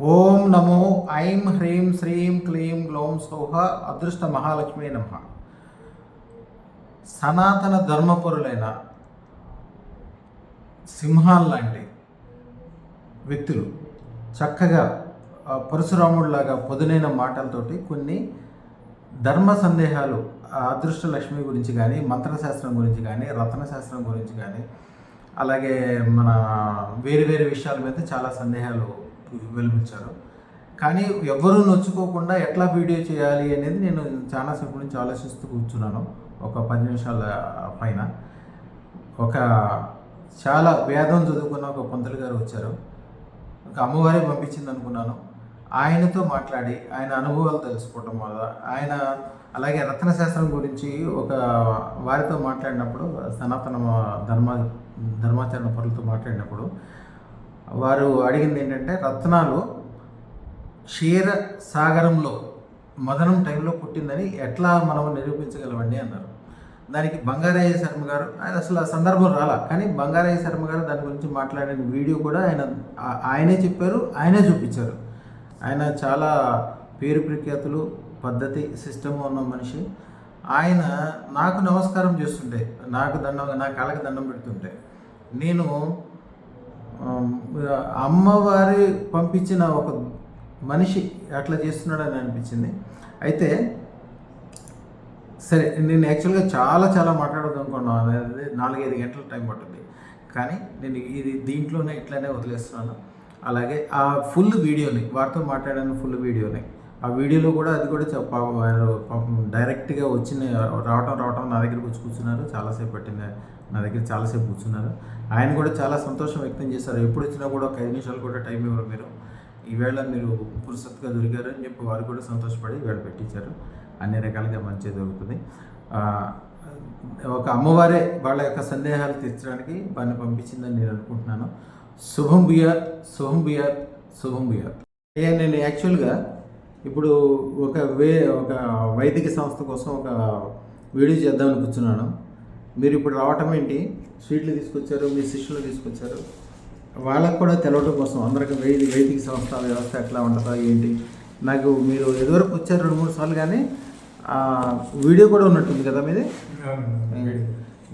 ఓం నమో ఐం హ్రీం శ్రీం క్లీం గ్లౌం సౌహ అదృష్ట మహాలక్ష్మి నమః. సనాతన ధర్మపరులైన సింహాల్ లాంటి వ్యక్తులు చక్కగా పరశురాముడిలాగా పొదునైన మాటలతోటి కొన్ని ధర్మ సందేహాలు, అదృష్ట లక్ష్మి గురించి కానీ, మంత్రశాస్త్రం గురించి కానీ, రత్నశాస్త్రం గురించి కానీ, అలాగే మన వేరు వేరు విషయాల మీద చాలా సందేహాలు వెలిపించారు. కానీ ఎవ్వరూ నొచ్చుకోకుండా ఎట్లా వీడియో చేయాలి అనేది నేను చాలాసేపు నుంచి ఆలోచిస్తూ కూర్చున్నాను. ఒక 10 నిమిషాల పైన ఒక చాలా వేదం చదువుకున్న ఒక పంతులు గారు వచ్చారు. ఒక అమ్మవారే పంపించింది అనుకున్నాను. ఆయనతో మాట్లాడి ఆయన అనుభవాలు తెలుసుకోవటం వల్ల, ఆయన అలాగే రత్నశాస్త్రం గురించి ఒక వారితో మాట్లాడినప్పుడు, సనాతన ధర్మాచరణ పరులతో మాట్లాడినప్పుడు వారు అడిగింది ఏంటంటే, రత్నాలు క్షీర సాగరంలో మదనం టైంలో పుట్టిందని ఎట్లా మనం నిరూపించగలమండి అన్నారు. దానికి బంగారయ్య శర్మ గారు, ఆయన అసలు ఆ సందర్భం రాలా, కానీ బంగారయ్య శర్మ గారు దాని గురించి మాట్లాడిన వీడియో కూడా ఆయనే చెప్పారు, ఆయనే చూపించారు. ఆయన చాలా పేరు ప్రఖ్యాతులు, పద్ధతి, సిస్టమ్ ఉన్న మనిషి. ఆయన నాకు నమస్కారం చేస్తుంటే, నా కాళ్ళకి దండం పెడుతుంటే, నేను అమ్మవారి పంపించిన ఒక మనిషి అట్లా చేస్తున్నాడని అనిపించింది. అయితే సరే, నేను యాక్చువల్గా చాలా మాట్లాడదు అనుకున్నాను. అనేది 4-5 గంటల టైం పడుతుంది, కానీ నేను దీంట్లోనే ఇట్లానే వదిలేస్తున్నాను. అలాగే ఆ ఫుల్ వీడియోని, వారితో మాట్లాడిన ఫుల్ వీడియోని, ఆ వీడియోలో కూడా అది కూడా పాపం డైరెక్ట్గా రావటం నా దగ్గరికి వచ్చి కూర్చున్నారు. చాలాసేపు పట్టింది, నా దగ్గర చాలాసేపు కూర్చున్నారు. ఆయన కూడా చాలా సంతోషం వ్యక్తం చేశారు. ఎప్పుడు వచ్చినా కూడా ఒక 5 నిమిషాలు కూడా టైం ఇవ్వరు మీరు, ఈవేళ మీరు పురుషత్తుగా దొరికారు అని చెప్పి వారు కూడా సంతోషపడి ఈవేళ పెట్టించారు. అన్ని రకాలుగా మంచి జరుగుతుంది. ఒక అమ్మవారే వాళ్ళ యొక్క సందేహాలు తీర్చడానికి వారిని పంపించిందని నేను అనుకుంటున్నాను. శుభం భూయాత్, శుభం భూయాత్, శుభం భూయాత్. నేను యాక్చువల్గా ఇప్పుడు ఒక వైదిక సంస్థ కోసం ఒక వీడియో చేద్దామని కూర్చున్నాను. మీరు ఇప్పుడు రావటం ఏంటి, స్వీట్లు తీసుకొచ్చారు, మీ శిష్యులు తీసుకొచ్చారు, వాళ్ళకు కూడా తెలవటం కోసం అందరికీ వైదిక సంస్థ వ్యవస్థ ఎట్లా ఉంటుందో ఏంటి. నాకు మీరు ఎదువరకు వచ్చారు 2-3 సార్లు, కానీ వీడియో కూడా ఉన్నట్టుంది కదా మీది.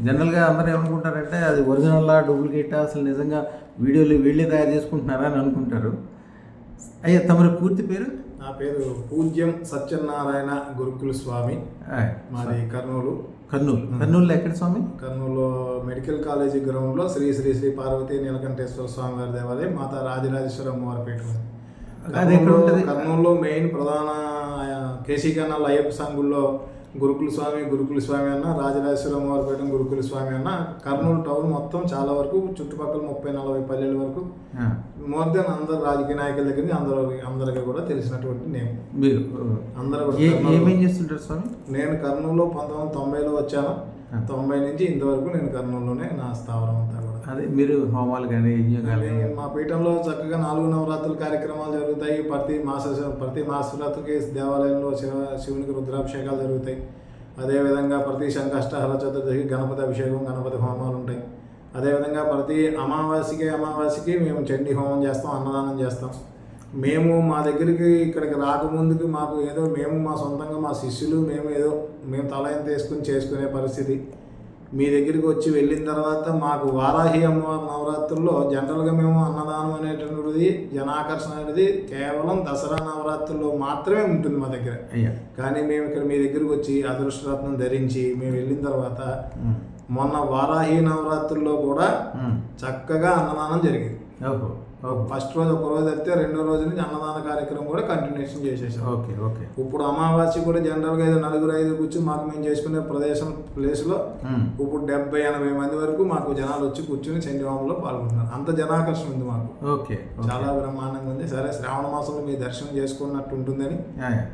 జనరల్గా అందరూ ఏమనుకుంటారంటే అది ఒరిజినల్లా డూప్లికేటా, అసలు నిజంగా వీడియోలు వీళ్ళే తయారు చేసుకుంటున్నారా అని అనుకుంటారు. అయ్యా, తమరి పూర్తి పేరు? నా పేరు పూజ్యం సత్యనారాయణ గురుకుల స్వామి. మాది కర్నూలు ఎక్కడ స్వామి? కర్నూలులో మెడికల్ కాలేజీ గ్రౌండ్లో శ్రీ శ్రీ శ్రీ పార్వతీ నీలకంఠేశ్వర స్వామి వారి దేవాలయం, మాతా రాజరాజేశ్వర అమ్మవారి పీఠ. కర్నూలులో మెయిన్ ప్రధాన కేసీ కన్నాల్ అయ్యప్ప సంగుల్లో గురుకుల స్వామి అన్న, రాజరాజేశ్వర అమ్మవారి పీఠం గురుకుల స్వామి అన్న. కర్నూలు టౌన్ మొత్తం చాలా వరకు చుట్టుపక్కల 30-40 పల్లెల వరకు మోర్ దెన్ అందరు రాజకీయ నాయకుల దగ్గర అందరికీ కూడా తెలిసినటువంటి నేమ్. మీరు అందరూ ఏమేం చేస్తుంటారు స్వామి? నేను కర్నూలులో 1990లో వచ్చాను. 90 నుంచి ఇంతవరకు నేను కర్నూలులోనే నా స్థావరం అంతా కూడా. అదే మీరు హోమాలు కానీ మా పీఠంలో చక్కగా 4 నవరాత్రుల కార్యక్రమాలు జరుగుతాయి. ప్రతి మాసరాత్రికి దేవాలయంలో శివునికి రుద్రాభిషేకాలు జరుగుతాయి. అదేవిధంగా ప్రతి సంకష్టహర చతుర్థికి గణపతి అభిషేకం, గణపతి హోమాలు ఉంటాయి. అదేవిధంగా ప్రతి అమావాస్యకి మేము చండీ హోమం చేస్తాం, అన్నదానం చేస్తాం. మేము మా దగ్గరికి ఇక్కడికి రాకముందుకు మాకు ఏదో మా సొంతంగా మా శిష్యులు మేము తల ఎంత వేసుకుని చేసుకునే పరిస్థితి. మీ దగ్గరికి వచ్చి వెళ్ళిన తర్వాత మాకు వారాహి అమ్మవారి నవరాత్రుల్లో జనరల్గా మేము అన్నదానం అనేటువంటిది, జనాకర్షణ అనేది కేవలం దసరా నవరాత్రుల్లో మాత్రమే ఉంటుంది మా దగ్గర. కానీ మేము ఇక్కడ మీ దగ్గరికి వచ్చి అదృష్టరత్నం ధరించి మేము వెళ్ళిన తర్వాత మొన్న వారాహి నవరాత్రుల్లో కూడా చక్కగా అన్నదానం జరిగింది. ఫస్ట్ రోజు ఒక రోజు అయితే, రెండో రోజు నుంచి అన్నదాన కార్యక్రమం కూడా కంటిన్యూషన్ చేసేసాం. ఓకే. ఇప్పుడు అమావాస్య కూడా జనరల్గా 4-5 కూర్చొని మాకు మేము చేసుకునే ప్లేస్లో ఇప్పుడు 70-80 మంది వరకు మాకు జనాలు వచ్చి కూర్చొని చండీహోమంలో పాల్గొంటున్నారు. అంత జనాకర్షణ ఉంది మాకు. చాలా బ్రహ్మాండంగా ఉంది. సరే, శ్రావణ మాసంలో మీ దర్శనం చేసుకున్నట్టు ఉంటుందని,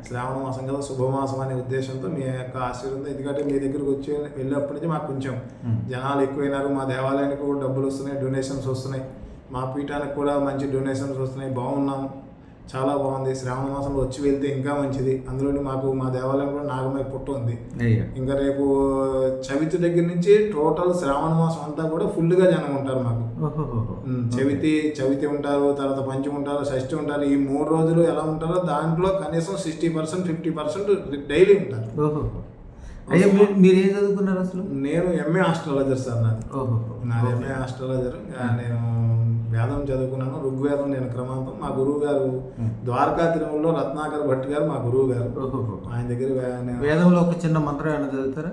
శ్రావణ మాసం కదా శుభమాసం అనే ఉద్దేశంతో మీ యొక్క ఆశీర్వాదం. ఎందుకంటే మీ దగ్గరకు వచ్చి వెళ్ళినప్పటి నుంచి మాకు కొంచెం జనాలు ఎక్కువైనారు. మా దేవాలయానికి కూడా డబ్బులు వస్తున్నాయి, డొనేషన్స్ వస్తున్నాయి. మా పీఠానికి కూడా మంచి డొనేషన్స్ వస్తున్నాయి. బాగున్నాము. చాలా బాగుంది. శ్రావణ మాసంలో వచ్చి వెళ్తే ఇంకా మంచిది. అందులోని మాకు మా దేవాలయం కూడా నాగమయ పుట్ట ఉంది. ఇంకా రేపు చవితి దగ్గర నుంచి టోటల్ శ్రావణ మాసం అంతా కూడా ఫుల్గా జనం ఉంటారు మాకు. చవితి ఉంటారు, తర్వాత పంచమి ఉంటారు, షష్ఠి ఉంటారు. ఈ 3 రోజులు ఎలా ఉంటారో దాంట్లో కనీసం 60% 50% డైలీ ఉంటారు. అయ్యా మీరు ఏం చదువుకున్నారు అసలు? నేను ఎంఏ ఆస్ట్రాలజర్ సార్. నాది ఎంఏ ఆస్ట్రాలజర్. నేను వేదం చదువుకున్నాను, ఋగ్వేదం. నేను క్రమాంతం మా గురువు గారు ద్వారకా తిరుమలలో రత్నాకర్ భట్ గారు మా గురువు గారు. ఆయన దగ్గర వేదంలో ఒక చిన్న మంత్రం ఏమైనా చదువుతారా?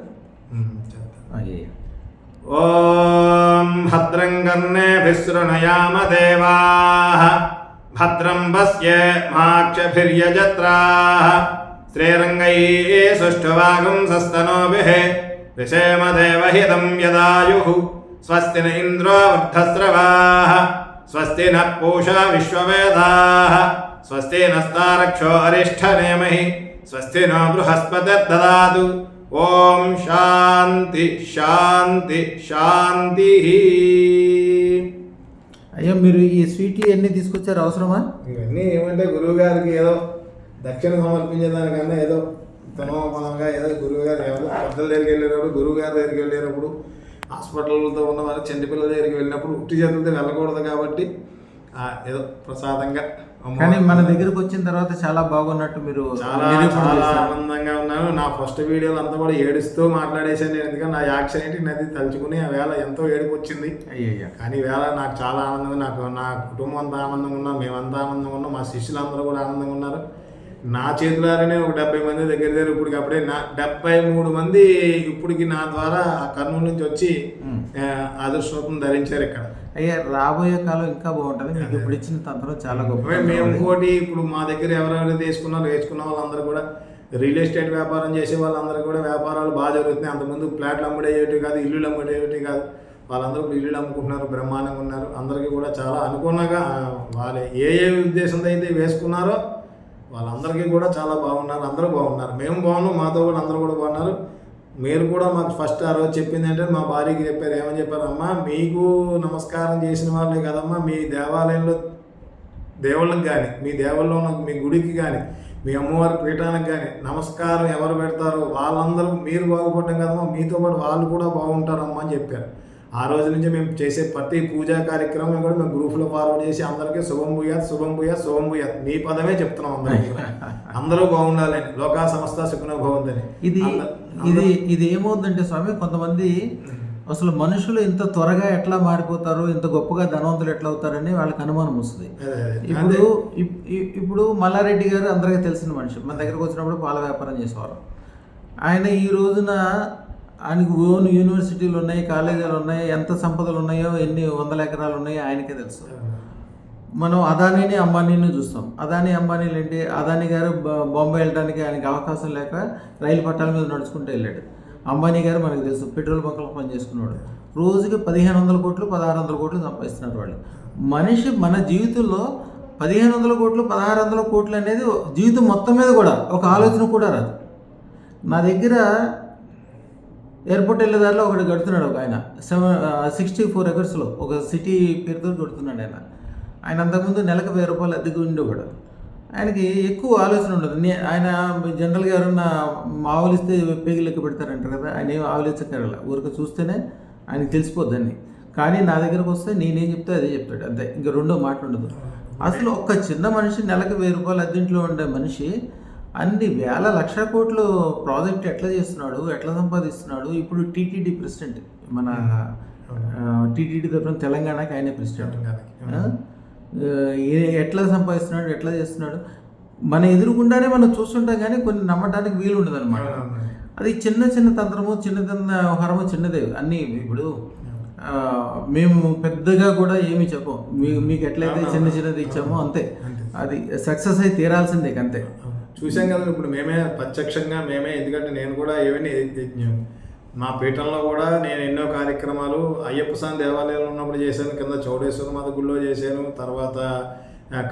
ఓం భద్రం కర్ణేభిః శృణుయామ దేవాః భద్రం పశ్యేమాక్షభిర్యజత్రాః శ్రీరంగైః సుష్ఠువాగుంసస్తనూభిः విషేమ దేవహితం యదాయుః స్వస్తి న ఇంద్రో వృద్ధస్రవాః స్వస్తి నః పూషా విశ్వవేదాః స్వస్తి నస్తారక్షో అరిష్ఠనేమిః స్వస్తి నో బృహస్పతిర్దదాతు. ఓం శాంతి శాంతి శాంతి. అయ్యా మీరు ఈ స్వీట్లు ఎన్ని తీసుకొచ్చారు, అవసరమా? ఇవన్నీ ఏమంటే గురువు గారికి ఏదో దక్షిణ సమర్పించేదానికన్నా ఏదో తమోపనంగా ఏదో గురువు గారు ఏదో పెద్దల దగ్గరికి వెళ్ళేటప్పుడు, గురువు గారి దగ్గరికి వెళ్ళేటప్పుడు, హాస్పిటల్తో ఉన్న వారు చిన్నపిల్లల దగ్గరికి వెళ్ళినప్పుడు ఉట్టి చేతులతో వెళ్ళకూడదు కాబట్టి ఏదో ప్రసాదంగా. కానీ మన దగ్గరకు వచ్చిన తర్వాత చాలా బాగున్నట్టు మీరు చాలా ఆనందంగా ఉన్నాను. నా ఫస్ట్ వీడియోలు అంతా కూడా ఏడుస్తూ మాట్లాడేసాను. నేను ఎందుకంటే నా యాక్షన్ ఏంటి నది తలుచుకుని ఆ వేళ ఎంతో ఏడుపు వచ్చింది. కానీ వేళ నాకు చాలా ఆనందంగా, నాకు నా కుటుంబం అంతా ఆనందంగా ఉన్నాం, మేమంతా ఆనందంగా ఉన్నాం, మా శిష్యులందరూ కూడా ఆనందంగా ఉన్నారు. నా చేతులారనే ఒక 70 మంది దగ్గర ఇప్పటికి అప్పుడే 73 మంది ఇప్పటికి నా ద్వారా కర్నూలు నుంచి వచ్చి అదృష్టం ధరించారు ఇక్కడ. అయ్యా రాబోయే కాలం ఇంకా బాగుంటుంది. మీకు ఇప్పుడు ఇచ్చిన తంత్రం చాలా గొప్ప. మేము ఇంకోటి ఇప్పుడు మా దగ్గర ఎవరెవరు వేసుకున్న వాళ్ళందరూ కూడా రియల్ ఎస్టేట్ వ్యాపారం చేసే వాళ్ళందరూ కూడా వ్యాపారాలు బాగా జరుగుతున్నాయి. అంతకుముందు ఫ్లాట్లు అమ్మడేవి కాదు, ఇల్లులు అమ్మడేవి కాదు. వాళ్ళందరూ ఇప్పుడు ఇల్లులు అమ్ముకుంటున్నారు, బ్రహ్మాండంగా ఉన్నారు. అందరికీ కూడా చాలా అనుకున్నగా వాళ్ళు ఏ ఉద్దేశంతో అయితే వేసుకున్నారో వాళ్ళందరికీ కూడా చాలా బాగున్నారు. అందరూ బాగున్నారు, మేము బాగున్నాం, మాతో కూడా అందరూ కూడా బాగున్నారు. మీరు కూడా మాకు ఫస్ట్ ఆ రోజు చెప్పింది అంటే మా భార్యకి చెప్పారు. ఏమని చెప్పారు? అమ్మా మీకు నమస్కారం చేసిన వాళ్ళే కదమ్మా, మీ దేవాలయంలో దేవుళ్ళకి కానీ, మీ దేవుల్లో ఉన్న మీ గుడికి కానీ, మీ అమ్మవారి పీఠానికి కానీ నమస్కారం ఎవరు పెడతారో వాళ్ళందరూ మీరు బాగుపడటం కదమ్మా, మీతో పాటు వాళ్ళు కూడా బాగుంటారమ్మా అని చెప్పారు. ఆ రోజు నుంచి మేము చేసే ప్రతి పూజా కార్యక్రమం కూడా మేము గ్రూప్లో ఫార్వర్డ్ చేసి అందరికీ శుభం భూయాత్ శుభం భూయాత్ శుభం భూయాత్ మీ పదమే చెప్తున్నాం. అందరూ బాగుండాలని, లోకా సమస్త సుఖనో భవంతని. ఇది ఏమవుతుందంటే స్వామి, కొంతమంది అసలు మనుషులు ఇంత త్వరగా ఎట్లా మారిపోతారు, ఇంత గొప్పగా ధనవంతులు ఎట్లా అవుతారని వాళ్ళకి అనుమానం వస్తుంది. ఇప్పుడు మల్లారెడ్డి గారు అందరికీ తెలిసిన మనిషి. మన దగ్గరకు వచ్చినప్పుడు పాల వ్యాపారం చేసేవారు. ఆయన ఈ రోజున ఆయనకు ఓన్ యూనివర్సిటీలు ఉన్నాయి, కాలేజీలు ఉన్నాయి, ఎంత సంపదలు ఉన్నాయో, ఎన్ని 100 ఎకరాలు ఉన్నాయో ఆయనకే తెలుసు. మనం అదానీని అంబానీని చూస్తాం. అదానీ అంబానీలు ఏంటి, అదానీ గారు బాంబే వెళ్ళడానికి ఆయనకి అవకాశం లేక రైలు పట్టాల మీద నడుచుకుంటూ వెళ్ళాడు. అంబానీ గారు మనకు తెలుసు, పెట్రోల్ బంకులో పనిచేసుకున్నాడు. రోజుకి 1500 కోట్లు 1600 కోట్లు సంపాదిస్తున్నారు వాళ్ళు. మనిషి మన జీవితంలో 1500 కోట్లు 1600 కోట్లు అనేది జీవితం మొత్తం మీద కూడా ఒక ఆలోచన కూడా రాదు. నా దగ్గర ఎయిర్పోర్ట్ వెళ్ళేదారిలో ఒకటి కడుతున్నాడు ఒక ఆయన, 64 ఎకర్స్లో ఒక సిటీ పేరుతో కడుతున్నాడు ఆయన. ఆయన అంతకుముందు నెలకు 1000 రూపాయలు అద్దెకు ఉండేవాడు. ఆయనకి ఎక్కువ ఆలోచన ఉండదు. ఆయన జనరల్గా ఎవరన్నా ఆవులు ఇస్తే పేగి లెక్క పెడతారంటారు కదా, ఆయన ఏం ఆవులు ఇచ్చక్కర్ల, ఊరికి చూస్తేనే ఆయనకి తెలిసిపోద్దని. కానీ నా దగ్గరకు వస్తే నేనేం చెప్తే అదే చెప్తాడు, అంతే, ఇంకా రెండో మాట ఉండదు. అసలు ఒక చిన్న మనిషి నెలకు 1000 రూపాయలు అద్దెంట్లో ఉండే మనిషి అన్ని వేల లక్ష కోట్లు ప్రాజెక్ట్ ఎట్లా చేస్తున్నాడు, ఎట్లా సంపాదిస్తున్నాడు. ఇప్పుడు టీటీడీ ప్రెసిడెంట్, మన టీటీడీ తరఫున తెలంగాణకి ఆయనే ప్రెసిడెంట్. ఎట్లా సంపాదిస్తున్నాడు, ఎట్లా చేస్తున్నాడు, మన ఎదురుగుండానే మనం చూస్తుంటాం కానీ కొన్ని నమ్మటానికి వీలు ఉండదు అనమాట. అది చిన్న చిన్న తంత్రము, చిన్న వ్యవహారము, చిన్నదే అన్నీ. ఇప్పుడు మేము పెద్దగా కూడా ఏమి చెప్పం, మీకు ఎట్లయితే చిన్న చిన్నది ఇచ్చామో అంతే, అది సక్సెస్ అయి తీరాల్సిందే అంతే. చూసాం కదా ఇప్పుడు మేమే ప్రత్యక్షంగా మేమే, ఎందుకంటే నేను కూడా ఏమైనా మా పీఠంలో కూడా నేను ఎన్నో కార్యక్రమాలు అయ్యప్ప స్వామి దేవాలయంలో ఉన్నప్పుడు చేశాను, కింద చౌడేశ్వర మాత గుళ్ళో చేశాను, తర్వాత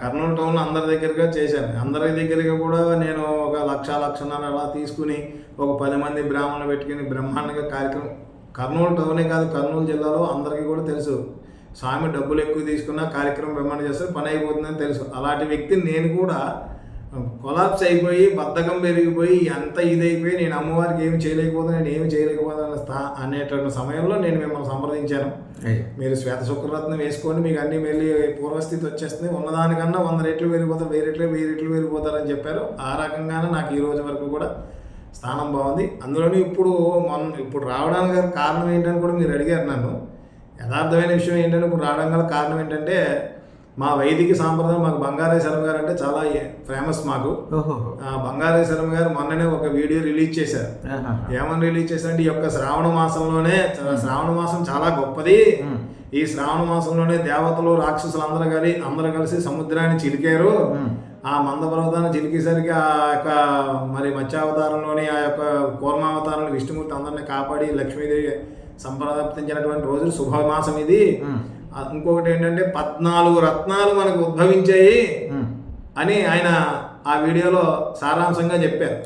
కర్నూలు టౌన్లో అందరి దగ్గరగా చేశాను. అందరి దగ్గరగా కూడా నేను ఒక 1,00,000 అలా తీసుకుని ఒక 10 మంది బ్రాహ్మణులు పెట్టుకుని బ్రహ్మాండంగా కార్యక్రమం. కర్నూలు టౌనే కాదు, కర్నూలు జిల్లాలో అందరికీ కూడా తెలుసు స్వామి డబ్బులు ఎక్కువ తీసుకున్నా కార్యక్రమం వెంబడి చేస్తే పని అయిపోతుందని తెలుసు. అలాంటి వ్యక్తిని నేను కూడా కొలాప్స్ అయిపోయి బద్ధకం పెరిగిపోయి అంత ఇదైపోయి నేను అమ్మవారికి ఏమి చేయలేకపోతే నేను ఏమి చేయలేకపోతాను అనేటువంటి సమయంలో నేను మిమ్మల్ని సంప్రదించాను. మీరు శ్వేత శుక్రరత్నం వేసుకోండి, మీకు అన్ని మళ్ళీ పూర్వస్థితి వచ్చేస్తుంది, ఉన్నదానికన్నా 100 రెట్లు పెరిగిపోతారు, 1000 రెట్లు పెరిగిపోతారని చెప్పారు. ఆ రకంగానే నాకు ఈ రోజు వరకు కూడా స్థానం బాగుంది. అందులోని ఇప్పుడు రావడానికి కారణం ఏంటని కూడా మీరు అడిగారు నన్ను. యథార్థమైన విషయం ఏంటంటే ఇప్పుడు రావడం గల కారణం ఏంటంటే మా వైదిక సాంప్రదాయం, మాకు బంగారయ్య శర్మ గారు అంటే చాలా ఫేమస్ మాకు. బంగారయ్య శర్మ గారు మొన్ననే ఒక వీడియో రిలీజ్ చేశారు. ఏమని రిలీజ్ చేశారంటే, ఈ యొక్క శ్రావణ మాసంలోనే, శ్రావణ మాసం చాలా గొప్పది, ఈ శ్రావణ మాసంలోనే దేవతలు రాక్షసులు అందరూ కలిసి సముద్రాన్ని చిలికారు. ఆ మందపర్వతాన్ని చిలికేసరికి ఆ యొక్క మరి మత్స్యావతారంలోని ఆ యొక్క కూర్మావతారంలో విష్ణుమూర్తి అందరిని కాపాడి లక్ష్మీదేవి సంప్రాప్తించినటువంటి రోజు శుభమాసం ఇది. ఇంకొకటి ఏంటంటే 14 రత్నాలు మనకు ఉద్భవించాయి అని ఆయన ఆ వీడియోలో సారాంశంగా చెప్పారు.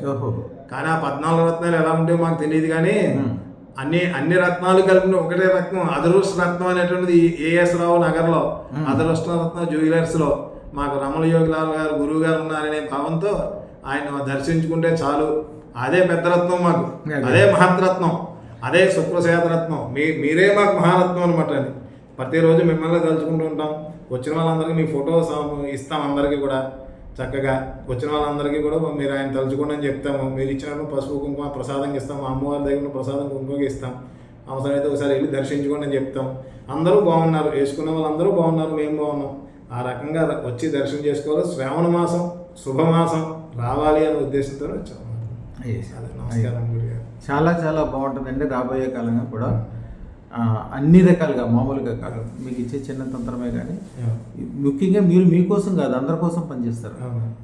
కానీ ఆ 14 రత్నాలు ఎలా ఉంటాయో మాకు తెలియదు, కానీ అన్ని రత్నాలు కలిపిన ఒకటే రత్నం అదృష్ట రత్నం అనేటువంటిది ఏఎస్ రావు నగర్లో అదృష్ట రత్న జ్యువెలర్స్లో మాకు రమణ యోగిలాల్ గారు గురువు గారు ఉన్నారనే భావంతో ఆయన దర్శించుకుంటే చాలు, అదే పెద్ద రత్నం మాకు, అదే మహత్రత్నం, అదే శుక్రశేతరత్నం, మీరే మాకు మహారత్నం అనమాట అని ప్రతిరోజు మిమ్మల్ని తలుచుకుంటూ ఉంటాం. వచ్చిన వాళ్ళందరికీ మీ ఫోటో ఇస్తాం, అందరికీ కూడా చక్కగా వచ్చిన వాళ్ళందరికీ కూడా మీరు ఆయన తలుచుకోండి అని చెప్తాము. మీరు ఇచ్చినప్పుడు పసుపు కుంకుమ ప్రసాదంగా ఇస్తాం, అమ్మవారి దగ్గర ప్రసాదం కుంకుమకి ఇస్తాం, అవసరమైతే ఒకసారి వెళ్ళి దర్శించుకోండి అని చెప్తాం. అందరూ బాగున్నారు, వేసుకున్న వాళ్ళందరూ బాగున్నారు, మేము బాగున్నాం. ఆ రకంగా వచ్చి దర్శనం చేసుకోవాలి. శ్రావణ మాసం శుభమాసం రావాలి అనే ఉద్దేశంతో వచ్చాము. నమస్కారం గురుగారు. చాలా చాలా బాగుంటుందండి. రాబోయే కాలంగా కూడా అన్ని రకాలుగా మామూలుగా కాదు, మీకు ఇచ్చే చిన్న తంత్రమే కానీ ముఖ్యంగా మీరు మీకోసం కాదు అందరి కోసం పనిచేస్తారు.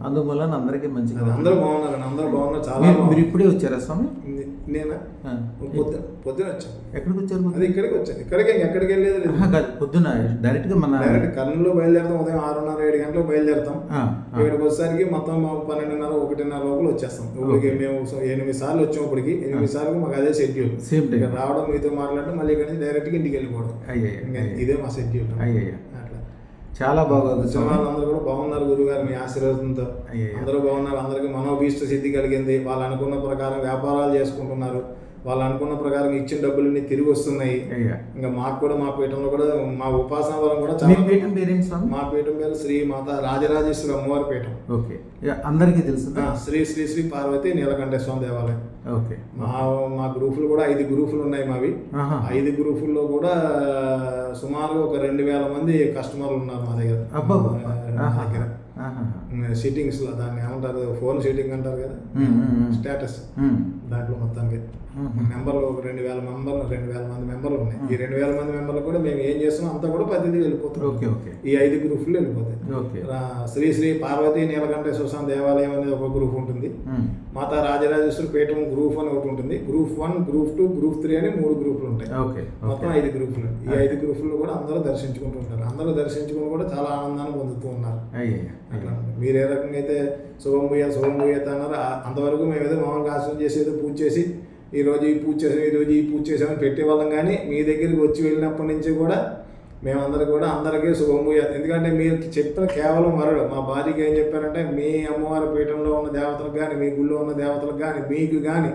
అందువల్ల అందరికీ మంచిగా అందరూ బాగున్నారు, అందరూ బాగున్నారు. చాలా మీరు ఇప్పుడే వచ్చారా స్వామి? నేనా పొద్దున వచ్చాను. ఎక్కడికి వచ్చారు? అది ఇక్కడికి వచ్చాను. ఎక్కడికి వెళ్ళలేదు కాదు, పొద్దున డైరెక్ట్గా మన కర్నూలులో బయలుదేరుతాం. ఉదయం 6:30-7 గంటలకు బయలుదేరుతాం. ఇక్కడికి వచ్చేసరికి మొత్తం 12:30-1:30 లోపల వచ్చేస్తాం. ఇప్పటికి మేము 8 సార్లు వచ్చాం. ఇప్పటికి 8 సార్లు మాకు అదే షెడ్యూల్. సేమ్ డే రావడం, మీతో మాట్లాడడం, మళ్ళీ ఇక్కడ నుంచి డైరెక్ట్గా ఇంటికి వెళ్ళిపోవడం. ఇదే మా షెడ్యూల్. అట్లా చాలా బాగుంది. వాళ్ళందరూ కూడా బాగున్నారు గురుగారు, మీ ఆశీర్వాదంతో అందరూ బాగున్నారు. అందరికీ మనోభీష్ట సిద్ధి కలిగింది. వాళ్ళు అనుకున్న ప్రకారం వ్యాపారాలు చేసుకుంటున్నారు. వాళ్ళు అనుకున్న ప్రకారం ఇచ్చిన డబ్బులన్నీ తిరిగి వస్తున్నాయి. ఇంకా మాకు కూడా మా పీఠంలో కూడా మా ఉపాసన వరం కూడా చాలా. మా పీఠం పేరు శ్రీ మాత రాజరాజేశ్వరి అమ్మవారి పీఠం. ఓకే, అందరికీ తెలుసు. శ్రీ శ్రీ శ్రీ పార్వతి నీలకంఠేశ్వర స్వామి దేవాలయం. ఓకే, మా గ్రూపులు కూడా 5 గ్రూపులు ఉన్నాయి మావి. 5 గ్రూపుల్లో కూడా సుమారుగా ఒక 2000 మంది కస్టమర్లు ఉన్నారు మా దగ్గర. సిట్టింగ్స్ లో దాన్ని ఏమంటారు, ఫోన్ సిట్టింగ్ అంటారు కదా, స్టేటస్ దాంట్లో మొత్తానికి మెంబర్లు ఒక 2000 మంది మెంబర్లు ఉన్నాయి. ఈ 2000 మంది మెంబర్లు కూడా మేము ఏం చేస్తున్నాం అంతా కూడా ప్రతిదీ వెళ్ళిపోతాం. ఈ 5 గ్రూపులు వెళ్ళిపోతాయి. శ్రీ శ్రీ పార్వతీ నీలకంఠేశ్వర స్వామి దేవాలయం అనేది ఒక గ్రూప్ ఉంటుంది. మాతా రాజరాజేశ్వరి పీఠం గ్రూప్ అని ఒకటి ఉంటుంది. గ్రూప్ 1, గ్రూప్ 2, గ్రూప్ 3 అని 3 గ్రూపులు ఉంటాయి. మొత్తం 5 గ్రూపులు. ఈ 5 గ్రూపులు కూడా అందరూ దర్శించుకుంటూ ఉంటారు. అందరూ దర్శించుకుని కూడా చాలా ఆనందాన్ని పొందుతూ ఉన్నారు. అట్లా మీరు ఏ రకంగా అయితే శుభం భూయత అన్నారు, అంతవరకు మేము ఏదో మామూలుగా ఆశ్రమం చేసి ఏదో పూజ చేసి ఈరోజు ఈ పూజ చేసామని పెట్టేవాళ్ళం. కానీ మీ దగ్గరికి వచ్చి వెళ్ళినప్పటి నుంచి కూడా అందరికీ శుభం భూయాత్. ఎందుకంటే మీరు చెప్పిన కేవలం వరడు. మా భార్యకి ఏం చెప్పారంటే, మీ అమ్మవారి పీఠంలో ఉన్న దేవతలకు కానీ, మీ గుళ్ళో ఉన్న దేవతలకు కానీ, మీకు కానీ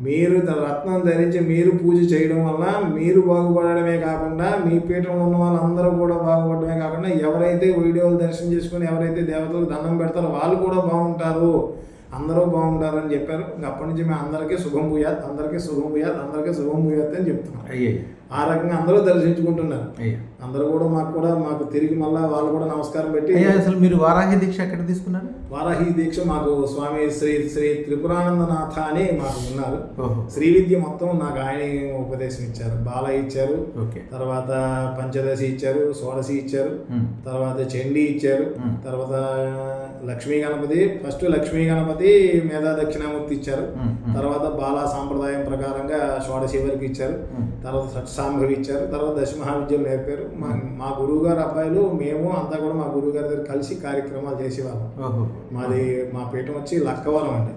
మీరు రత్నం ధరించి మీరు పూజ చేయడం వల్ల మీరు బాగుపడమే కాకుండా మీ పీఠంలో ఉన్న వాళ్ళందరూ కూడా బాగుపడమే కాకుండా ఎవరైతే వీడియోలు దర్శనం చేసుకుని ఎవరైతే దేవతలకు దండం పెడతారో వాళ్ళు కూడా బాగుంటారు, అందరూ బాగుంటారు అని చెప్పారు. అప్పటి నుంచి మేము అందరికీ శుభం భూయాత్ అని చెప్తున్నాం. ఆ రకంగా అందరూ దర్శించుకుంటున్నారు. అందరూ కూడా మాకు తిరిగి మళ్ళీ వాళ్ళు కూడా నమస్కారం పెట్టి. అసలు మీరు వారాహి దీక్ష ఎక్కడ తీసుకున్నారు? వారాహి దీక్ష మాకు స్వామి శ్రీ త్రిపురానందనాథ అని మాకు ఉన్నారు. శ్రీ విద్య మొత్తం నాకు ఆయన ఉపదేశం ఇచ్చారు. బాల ఇచ్చారు, తర్వాత పంచదశి ఇచ్చారు, షోడశి ఇచ్చారు, తర్వాత చండీ ఇచ్చారు, తర్వాత లక్ష్మీ గణపతి, ఫస్ట్ లక్ష్మీ గణపతి మేధా దక్షిణామూర్తి ఇచ్చారు, తర్వాత బాలా సాంప్రదాయం ప్రకారంగా షోడశి వరకు ఇచ్చారు, తర్వాత సాంభవి ఇచ్చారు, తర్వాత దశమహావిద్యలు నేర్పారు. మా గురువు గారు అబ్బాయిలు మేము అంతా కూడా మా గురువు గారి దగ్గర కలిసి కార్యక్రమాలు చేసేవాళ్ళం. మా పీఠం వచ్చి లక్కవరం అండి,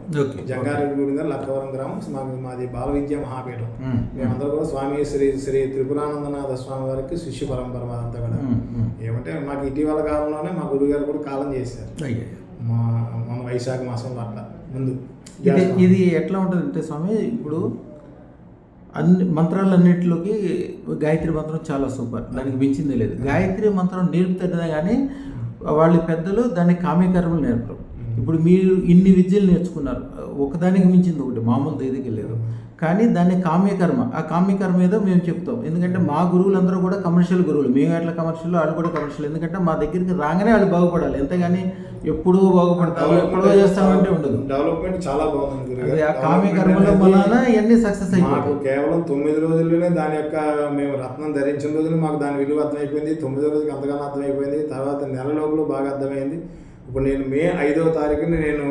జంగారెడ్డి గుడి దగ్గర లక్కవరం గ్రామం. మాది బాల విద్యా మహాపీఠం. మేమందరూ కూడా స్వామి శ్రీ శ్రీ త్రిపురానందనాథ స్వామి వారికి శిష్య పరంపర మాదంతా కూడా. ఏమంటే మాకు ఇటీవల కాలంలోనే మా గురువు గారు కూడా కాలం చేశారు, మన వైశాఖ మాసంలో అట్లా ముందు. ఇది ఎట్లా ఉంటుంది అంటే స్వామి, ఇప్పుడు అన్ని మంత్రాలన్నింటిలోకి గాయత్రి మంత్రం చాలా సూపర్, దానికి మించింది లేదు. గాయత్రి మంత్రం నేర్పుతుందే కానీ వాళ్ళ పెద్దలు దాన్ని కామ్యకర్మలు నేర్పరు. ఇప్పుడు మీరు ఇన్ని విద్యలు నేర్చుకున్నారు, ఒకదానికి మించింది ఒకటి, మామూలు ఏదికి లేదు. కానీ దాన్ని కామ్యకర్మ, ఆ కామ్యకర్మ ఏదో మేము చెప్తాం. ఎందుకంటే మా గురువులందరూ కూడా కమర్షియల్ గురువులు, మేము ఎట్లా కమర్షియల్, వాళ్ళు కూడా కమర్షియల్. ఎందుకంటే మా దగ్గరికి రాగానే వాళ్ళు బాగుపడాలి, ఎంతగాని ఎప్పుడూ బాగుపడతావు ఎప్పుడో చేస్తామంటే ఉండదు. డెవలప్మెంట్ చాలా బాగుంది. ఆ కామ్యకర్మలో వలన ఇవన్నీ సక్సెస్ అయ్యి మాకు కేవలం 9 రోజుల్లోనే దాని యొక్క మేము రత్నం ధరించిన రోజులు మాకు దాని విలువ అర్థమైపోయింది. 9వ రోజుకి అంతగానో అర్థమైపోయింది. తర్వాత నెల లోపల బాగా అర్థమైంది. ఇప్పుడు నేను మే 5వ తారీఖుని నేను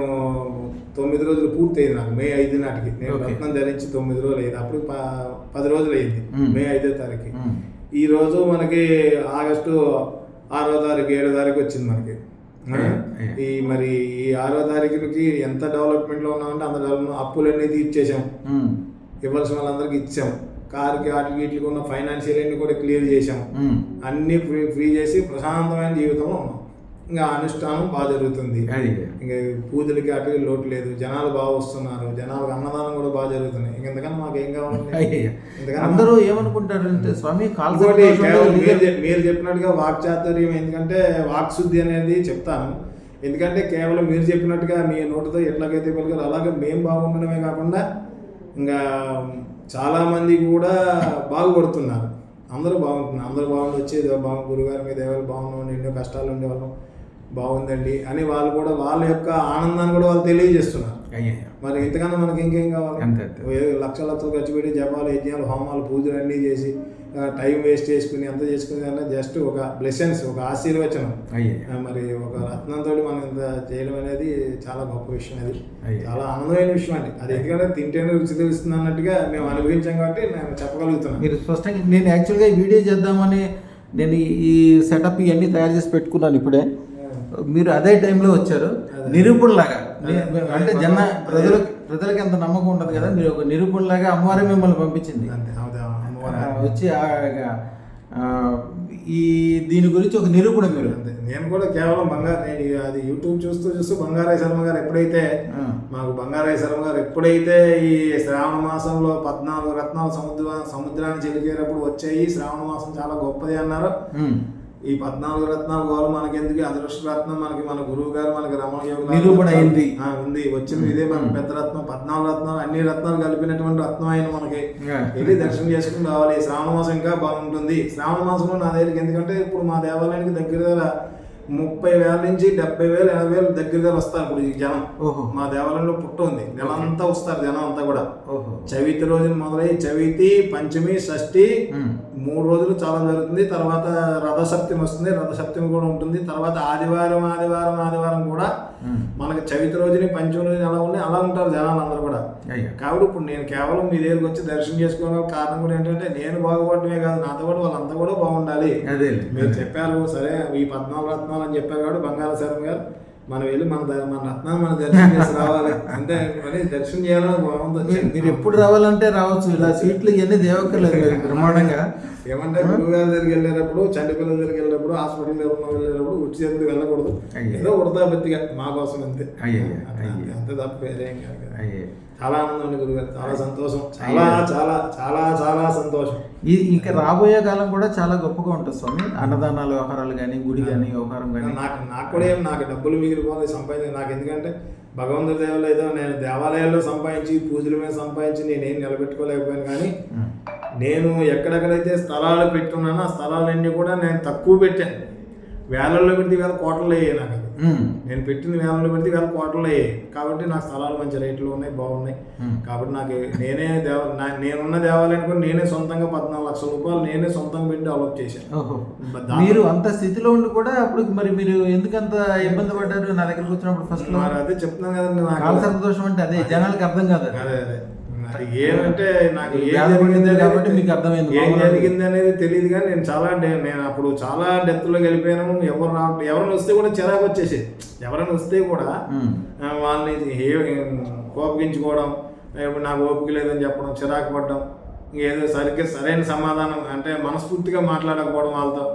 9 రోజులు పూర్తయింది నాకు. మే 5 నాటికి నేను రత్నం ధరించి 9 రోజులు అయింది. అప్పుడు 10 రోజులు అయింది మే 5వ తారీఖు. ఈ రోజు మనకి ఆగస్టు 6వ తారీఖు 7వ తారీఖు వచ్చింది మనకి. మరి ఈ 6వ తారీఖుకి ఎంత డెవలప్మెంట్ లో ఉన్నామంటే అంత డెవలప్మెంట్. అప్పులన్నీ తీర్చేసాం, ఇవ్వాల్సిన వాళ్ళందరికి ఇచ్చాం. కారుకి వాటికి వీటికి ఉన్న ఫైనాన్షియల్ అన్ని కూడా క్లియర్ చేసాం. అన్ని ఫ్రీ చేసి ప్రశాంతమైన జీవితంలో ఉన్నాం. ఇంకా అనుష్ఠానం బాగా జరుగుతుంది. ఇంకా పూజలకి అటు లోటు లేదు. జనాలు బాగా వస్తున్నారు, జనాలకు అన్నదానం కూడా బాగా జరుగుతున్నాయి. ఇంకెంతకన్నా మాకు ఏం కావాలి? అందరూ ఏమనుకుంటారంటే స్వామి, మీరు చెప్పినట్టుగా వాక్చాతుర్యం, ఎందుకంటే వాక్శుద్ధి అనేది చెప్తాను. ఎందుకంటే కేవలం మీరు చెప్పినట్టుగా మీ నోటితో ఎట్లాగైతే పలికారు అలాగే మేము బాగుండడమే కాకుండా ఇంకా చాలామంది కూడా బాగుపడుతున్నారు. అందరూ బాగుంటున్నారు. అందరూ బాగుండి వచ్చేది గురుగారి మీద దేవాలు బాగున్నాం, ఎన్నో కష్టాలు ఉండేవాళ్ళం, బాగుందండి అని వాళ్ళు కూడా వాళ్ళ యొక్క ఆనందాన్ని కూడా వాళ్ళు తెలియజేస్తున్నారు. మరి ఇంతకన్నా మనకి ఇంకేం కావాలి? లక్షలు ఖర్చు పెట్టి జపాలు, యజ్ఞాలు, హోమాలు, పూజలు అన్నీ చేసి టైం వేస్ట్ చేసుకుని అంత చేసుకుని కన్నా జస్ట్ ఒక బ్లెస్సింగ్స్, ఒక ఆశీర్వచనం. మరి ఒక రత్నంతో మనం ఇంత చేయడం అనేది చాలా గొప్ప విషయం. అది చాలా ఆనందమైన విషయం అండి. అది ఎందుకంటే తింటేనే రుచి తెలుస్తుంది అన్నట్టుగా మేము అనుభవించాం కాబట్టి నేను చెప్పగలుగుతున్నాను. మీరు స్పష్టంగా, నేను యాక్చువల్గా ఈ వీడియో చేద్దామని నేను ఈ సెటప్ ఇవన్నీ తయారు చేసి పెట్టుకున్నాను ఇప్పుడే. మీరు అదే టైంలో వచ్చారు, నిరూపణలాగా. అంటే ప్రజలకి ఎంత నమ్మకం ఉంటుంది కదా, మీరు ఒక నిరూపణలాగా అమ్మవారే మిమ్మల్ని పంపించింది. వచ్చి ఈ దీని గురించి ఒక నిరూపణ మీరు. నేను కూడా కేవలం నేను అది యూట్యూబ్ చూస్తూ బంగారాయ శర్మ గారు ఎప్పుడైతే మాకు బంగారాయ శర్మ గారు ఎప్పుడైతే ఈ శ్రావణ మాసంలో 14 రత్నాలు సముద్రాన్ని చెలికేటప్పుడు వచ్చాయి, శ్రావణ మాసం చాలా గొప్పది అన్నారు. ఈ 14 రత్నాలు గోలు మనకి ఎందుకు, అదృష్ట రత్నం మనకి మన గురువు గారు మనకి రమణ నిరూపణ అయింది ఉంది వచ్చింది. ఇదే మన పెద్ద రత్నం. 14 రత్నాలు అన్ని రత్నాలు కలిపినటువంటి రత్నం అయిన మనకి వెళ్ళి దర్శనం చేసుకుని రావాలి. శ్రావణ మాసం ఇంకా బాగుంటుంది. శ్రావణ మాసంలో నా దగ్గరికి, ఎందుకంటే ఇప్పుడు మా దేవాలయానికి దగ్గర 30,000 నుంచి 70,000 80,000 దగ్గర వస్తారు ఇప్పుడు ఈ జనం. మా దేవాలయంలో పుట్ట ఉంది, నెలంతా వస్తారు జనం అంతా కూడా. చవితి రోజున మొదలై చవితి, పంచమి, షష్ఠి 3 రోజులు చాలా జరుగుతుంది. తర్వాత రథసప్తమి వస్తుంది, రథసప్తమి కూడా ఉంటుంది. తర్వాత ఆదివారం కూడా మనకి చవితి రోజుని పంచమి రోజుని అలా ఉన్నాయి, అలా ఉంటారు జనాలు అందరూ కూడా. కాబట్టి ఇప్పుడు నేను కేవలం మీ దగ్గరికి వచ్చి దర్శనం చేసుకోవడం కారణం కూడా ఏంటంటే నేను బాగుపడటమే కాదు, నాతో కూడా వాళ్ళంతా కూడా బాగుండాలి. మీరు చెప్పారు సరే, ఈ 14 రత్నాలు అని చెప్పారు కాబట్టి బంగాళ శర్మ గారు మనం వెళ్ళి మన రత్నాన్ని మనం దర్శనం చేసి రావాలి. అంటే మరి దర్శనం చేయాలని బాగుంది. మీరు ఎప్పుడు రావాలంటే రావచ్చు, ఇలా సీట్లు ఇవన్నీ దేవక్కర్లేదు బ్రహ్మాండంగా. ఏమంటే గురువు గారి దగ్గరికి వెళ్ళేటప్పుడు, చంటిపిల్లల దగ్గరికి వెళ్ళినప్పుడు, హాస్పిటల్ వెళ్ళేటప్పుడు ఉట్టి చేతికి వెళ్ళకూడదు. ఏదో వృధాబత్తిగా మా కోసం అంతే, అంతే తప్ప వేరేం కాదు. చాలా ఆనందం అండి గురుగారు, చాలా సంతోషం, చాలా చాలా చాలా చాలా సంతోషం. ఇంకా రాబోయే కాలం కూడా చాలా గొప్పగా ఉంటుంది స్వామి. అన్నదానాల వ్యవహారాలు కానీ, గుడి కానీ, వ్యవహారం కానీ. నాకు కూడా నాకు డబ్బులు మిగిలిపోవాలి సంపాదించి. నాకు ఎందుకంటే భగవంతుడి దేవాలయం ఏదో నేను దేవాలయాల్లో సంపాదించి, పూజల మీద సంపాదించి నేనేం నిలబెట్టుకోలేకపోయాను. కానీ నేను ఎక్కడెక్కడైతే స్థలాలు పెట్టున్నానో ఆ స్థలాలన్నీ కూడా నేను తక్కువ పెట్టాను. వేలల్లో పెడితే వేల కోట్లలో అయ్యాయి. నాకు నేను పెట్టింది వేలలో పెడితే వేల కోట్లలో అయ్యాయి. కాబట్టి నాకు స్థలాలు మంచి రేట్లు ఉన్నాయి, బాగున్నాయి. కాబట్టి నాకు నేనున్న దేవాలయాన్ని కూడా నేనే సొంతంగా 14 లక్షల రూపాయలు నేనే సొంతంగా పెట్టి డెవలప్ చేశాను. మీరు అంత స్థితిలో ఉండి కూడా అప్పుడు మరి మీరు ఎందుకంత ఇబ్బంది పడ్డారు నా దగ్గరకు వచ్చినప్పుడు? ఫస్ట్ లో అదే చెప్తున్నాను కదండి, నాకు సంతోషం అంటే అదే జనాలకి అర్థం కాదు. అదే అది ఏమంటే నాకు ఏం వ్యాధి జరిగింది పడింది అనేది కాబట్టి మీకు అర్థమైంది. ఏం మామూలుగా జరిగింది అనేది తెలియదు, కానీ నేను అప్పుడు చాలా డెత్లో వెళ్ళిపోయాను. ఎవరైనా వస్తే కూడా చిరాకు వచ్చేసేది. ఎవరైనా వస్తే కూడా వాళ్ళని కోపగించుకోవడం, ఇప్పుడు నాకు ఓపిక లేదని చెప్పడం, చిరాకు పడడం, ఏదో సరైన సమాధానం అంటే మనస్ఫూర్తిగా మాట్లాడకపోవడం వాళ్ళతో,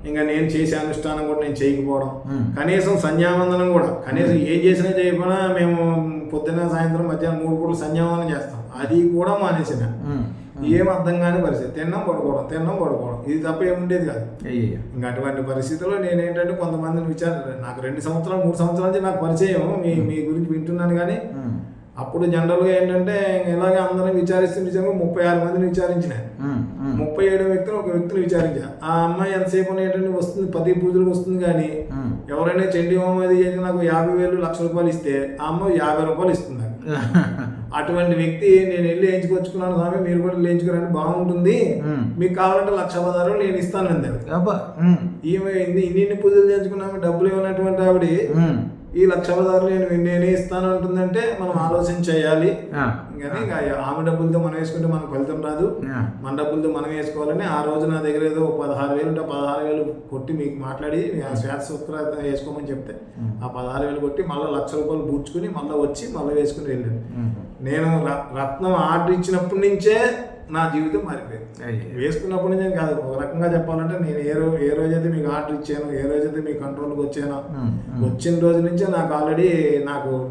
ఇంకా నేను చేసే అనుష్ఠానం కూడా నేను చేయకపోవడం, కనీసం సంధ్యావందనం కూడా కనీసం ఏం చేసినా చేయకపోయినా మేము పొద్దున్న సాయంత్రం మధ్యాహ్నం 3 పూటలు సంధ్యావందనం చేస్తాం, అది కూడా మానేసిన. ఏం అర్థం కాని పరిస్థితి, తిన్నాం పడుకోవడం ఇది తప్ప ఏముండేది కాదు. ఇంకా అటువంటి పరిస్థితుల్లో నేనేంటంటే కొంతమందిని నాకు 2 సంవత్సరాలు 3 సంవత్సరాల నుంచి నాకు పరిచయం, మీ గురించి వింటున్నాను. కానీ అప్పుడు జనరల్గా ఏంటంటే ఇలాగే అందరం విచారిస్తే 36 మందిని విచారించిన, 37 వ్యక్తులు ఒక వ్యక్తిని విచారించా. ఆ అమ్మాయి ఎంతసేపు ఏంటంటే వస్తుంది, 10 పూజలకు వస్తుంది. కానీ ఎవరైనా చండీ హోమం అది చేసి నాకు 50,000 1,00,000 ఇస్తే ఆ అమ్మాయి 50 రూపాయలు ఇస్తుంది. అటువంటి వ్యక్తి నేను వెళ్ళి వేయించుకొచ్చుకున్నాను, స్వామి మీరు కూడా వేయించుకోరండి బాగుంటుంది, మీకు కావాలంటే 1,16,000 నేను ఇస్తాను అంది. ఏమైంది, ఇన్ని పూజలు చేయించుకున్నాము, డబ్బులు ఇవ్వనటువంటి ఆవిడ ఈ 1,16,000 నేనే ఇస్తాను అంటుందంటే మనం ఆలోచన చేయాలి. కానీ ఆమె డబ్బులతో మనం వేసుకుంటే మనకు ఫలితం రాదు, మన డబ్బులతో మనం వేసుకోవాలని ఆ రోజు నా దగ్గర ఏదో 16,000 ఉంటే 16,000 కొట్టి మీకు మాట్లాడి శ్వాస సూత్ర వేసుకోమని చెప్తే ఆ 16,000 కొట్టి మళ్ళీ 1,00,000 రూపాయలు పూడ్చుకుని మళ్ళీ వచ్చి మళ్ళీ వేసుకుని వెళ్ళాను. నేను రత్నం ఆర్డర్ ఇచ్చినప్పటి నుంచే నా జీవితం మారిపోయింది. వేసుకున్నప్పటి నుంచి కాదు, ఒక రకంగా చెప్పాలంటే నేను ఏ రోజైతే మీకు ఆర్డర్ ఇచ్చాను, ఏ రోజైతే మీ కంట్రోల్కి వచ్చానో, వచ్చిన రోజు నుంచే నాకు ఆల్రెడీ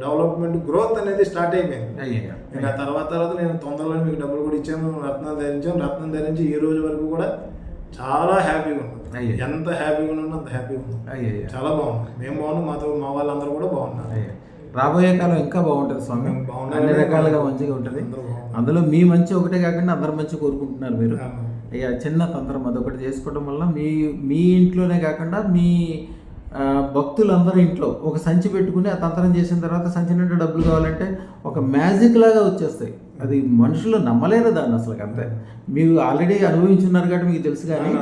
డెవలప్మెంట్ గ్రోత్ అనేది స్టార్ట్ అయిపోయింది. ఇంకా తర్వాత నేను తొందరలో మీకు డబ్బులు కూడా ఇచ్చాను, రత్నం ధరించి ఈ రోజు వరకు కూడా చాలా హ్యాపీగా ఉన్నాను. ఎంత హ్యాపీగా ఉన్నానో అంత హ్యాపీగా ఉన్నాను. చాలా బాగుంది, మేము బాగున్నాం, మా వాళ్ళందరూ కూడా బాగున్నారు. రాబోయే కాలం ఇంకా బాగుంటుంది స్వామి, అన్ని రకాలుగా మంచిగా ఉంటుంది. అందులో మీ మంచి ఒకటే కాకుండా అందరు మంచి కోరుకుంటున్నారు మీరు. అయ్యా చిన్న తంత్రం అదొకటి చేసుకోవడం వల్ల మీ ఇంట్లోనే కాకుండా మీ భక్తులందరూ ఇంట్లో ఒక సంచి పెట్టుకుని ఆ తంత్రం చేసిన తర్వాత సంచి నుండి డబ్బులు కావాలంటే ఒక మ్యాజిక్ లాగా వచ్చేస్తాయి. అది మనుషులు నమ్మలేరు దాన్ని అసలు. అంతే మీరు ఆల్రెడీ అనుభవించున్నారు కాబట్టి మీకు తెలుసు. కానీ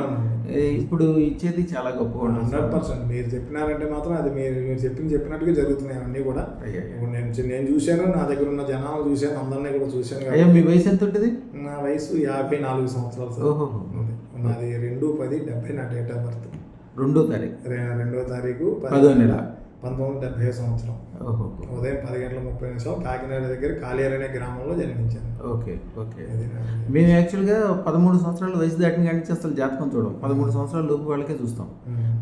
ఇప్పుడు ఇచ్చేది చాలా గొప్పగా ఉంటుంది. 100% మీరు చెప్పినారంటే మాత్రం అది మీరు చెప్పినట్టుగా జరుగుతున్నాయి అన్నీ కూడా. ఇప్పుడు నేను చూశాను, నా దగ్గర ఉన్న జనాలు చూశాను, అందరినీ కూడా చూశాను. అయ్యా మీ వయసు ఎంత ఉంటుంది? నా వయసు 54 సంవత్సరాలు. ఓహో, నాది 2/10/70 నా డేట్ ఆఫ్ బర్త్. 2వ తారీఖు 2వ తారీఖు 10వ నెల 1970 సంవత్సరం. ఉదయం 10:30 కాకినాడ దగ్గర కాళేరు అనే గ్రామంలో జన్మించాను. ఓకే. మేము యాక్చువల్గా 13 సంవత్సరాల వయసు దాటిన కానీ అసలు జాతకం చూడం. 13 సంవత్సరాల లోపు వాళ్ళకే చూస్తాం.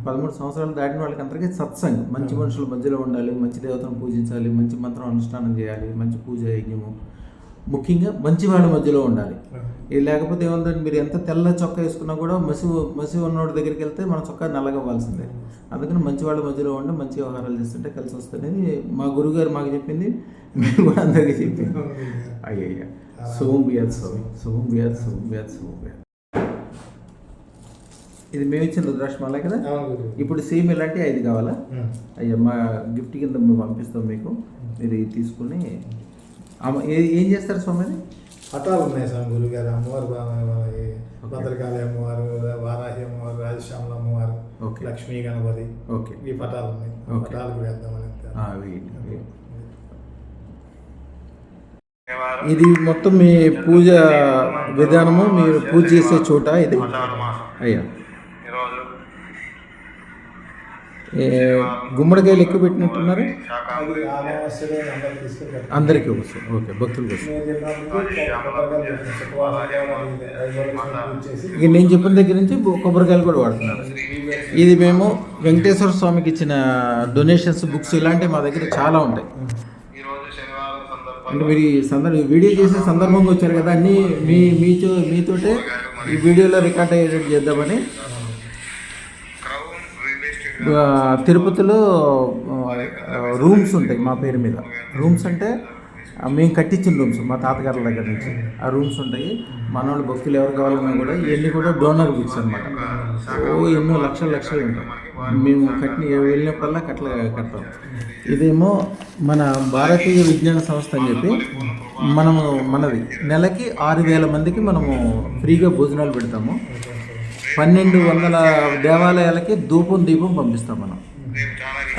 13 సంవత్సరాలు దాటిన వాళ్ళకి అందరికీ సత్సంగ్, మంచి మనుషుల మధ్యలో ఉండాలి, మంచి దేవతను పూజించాలి, మంచి మంత్రం అనుష్ఠానం చేయాలి, మంచి పూజ యజ్ఞము, ముఖ్యంగా మంచి వాళ్ళ మధ్యలో ఉండాలి. ఇది లేకపోతే ఏముందంటే మీరు ఎంత తెల్ల చొక్కా వేసుకున్నా కూడా మసి ఉన్నోడి దగ్గరికి వెళ్తే మన చొక్కా నల్లగవ్వాల్సిందే. అందుకని మంచి వాళ్ళ మధ్యలో ఉండి మంచి వ్యవహారాలు చేస్తుంటే కలిసి వస్తుంది. మా గురుగారు మాకు చెప్పింది, మీరు కూడా అందరికీ చెప్పింది. అయ్యయ్యా శుభం బియాద్ స్వామి. ఇది మేము ఇచ్చిన రుద్రాక్షమాల కదా. ఇప్పుడు సేమ్ ఇలాంటి 5 కావాలా? అయ్యా మా గిఫ్ట్ కింద మేము పంపిస్తాం మీకు, మీరు ఇది తీసుకుని ఏం చేస్తారు స్వామి? పటాలు ఉన్నాయి స్వామి గురుగారు. అమ్మవారు భద్రకాళి అమ్మవారు, వారాహి అమ్మవారు, రాజశ్యామల అమ్మవారు, లక్ష్మీ గణపతి, ఈ పటాలు ఉన్నాయి. పటాలకు వేద్దామని. ఇది మొత్తం మీ పూజ విధానము, మీరు పూజ చేసే చోట ఇది. అయ్యా గుమ్మడికాయలు ఎక్కువ పెట్టినట్టున్నారు. అందరికీ వస్తుంది. ఓకే, భక్తులు వస్తుంది. ఇక నేను చెప్పిన దగ్గర నుంచి కొబ్బరికాయలు కూడా వాడుతున్నారు. ఇది మేము వెంకటేశ్వర స్వామికి ఇచ్చిన డొనేషన్స్ బుక్స్ ఇలాంటివి మా దగ్గర చాలా ఉంటాయి. అంటే మీరు ఈ వీడియో చేసే సందర్భంగా వచ్చారు కదా, అన్నీ మీతోటే ఈ వీడియోలో రికార్డ్ అయ్యేటట్టు చేద్దామని. తిరుపతిలో రూమ్స్ ఉంటాయి మా పేరు మీద. రూమ్స్ అంటే మేము కట్టించిన రూమ్స్ మా తాతగారుల దగ్గర నుంచి. ఆ రూమ్స్ ఉంటాయి. మనోళ్ళు భక్తులు ఎవరు కావాలన్నా కూడా ఇవన్నీ కూడా డోనర్ బుక్స్ అనమాట. ఎన్నో లక్షలు ఉంటాయి. మేము వెళ్ళినప్పుడల్లా కడతాం. ఇదేమో మన భారతీయ విజ్ఞాన సంస్థ అని చెప్పి మనది నెలకి 6,000 మందికి మనము ఫ్రీగా భోజనాలు పెడతాము. 1,200 దేవాలయాలకి దీపం పంపిస్తాం మనం.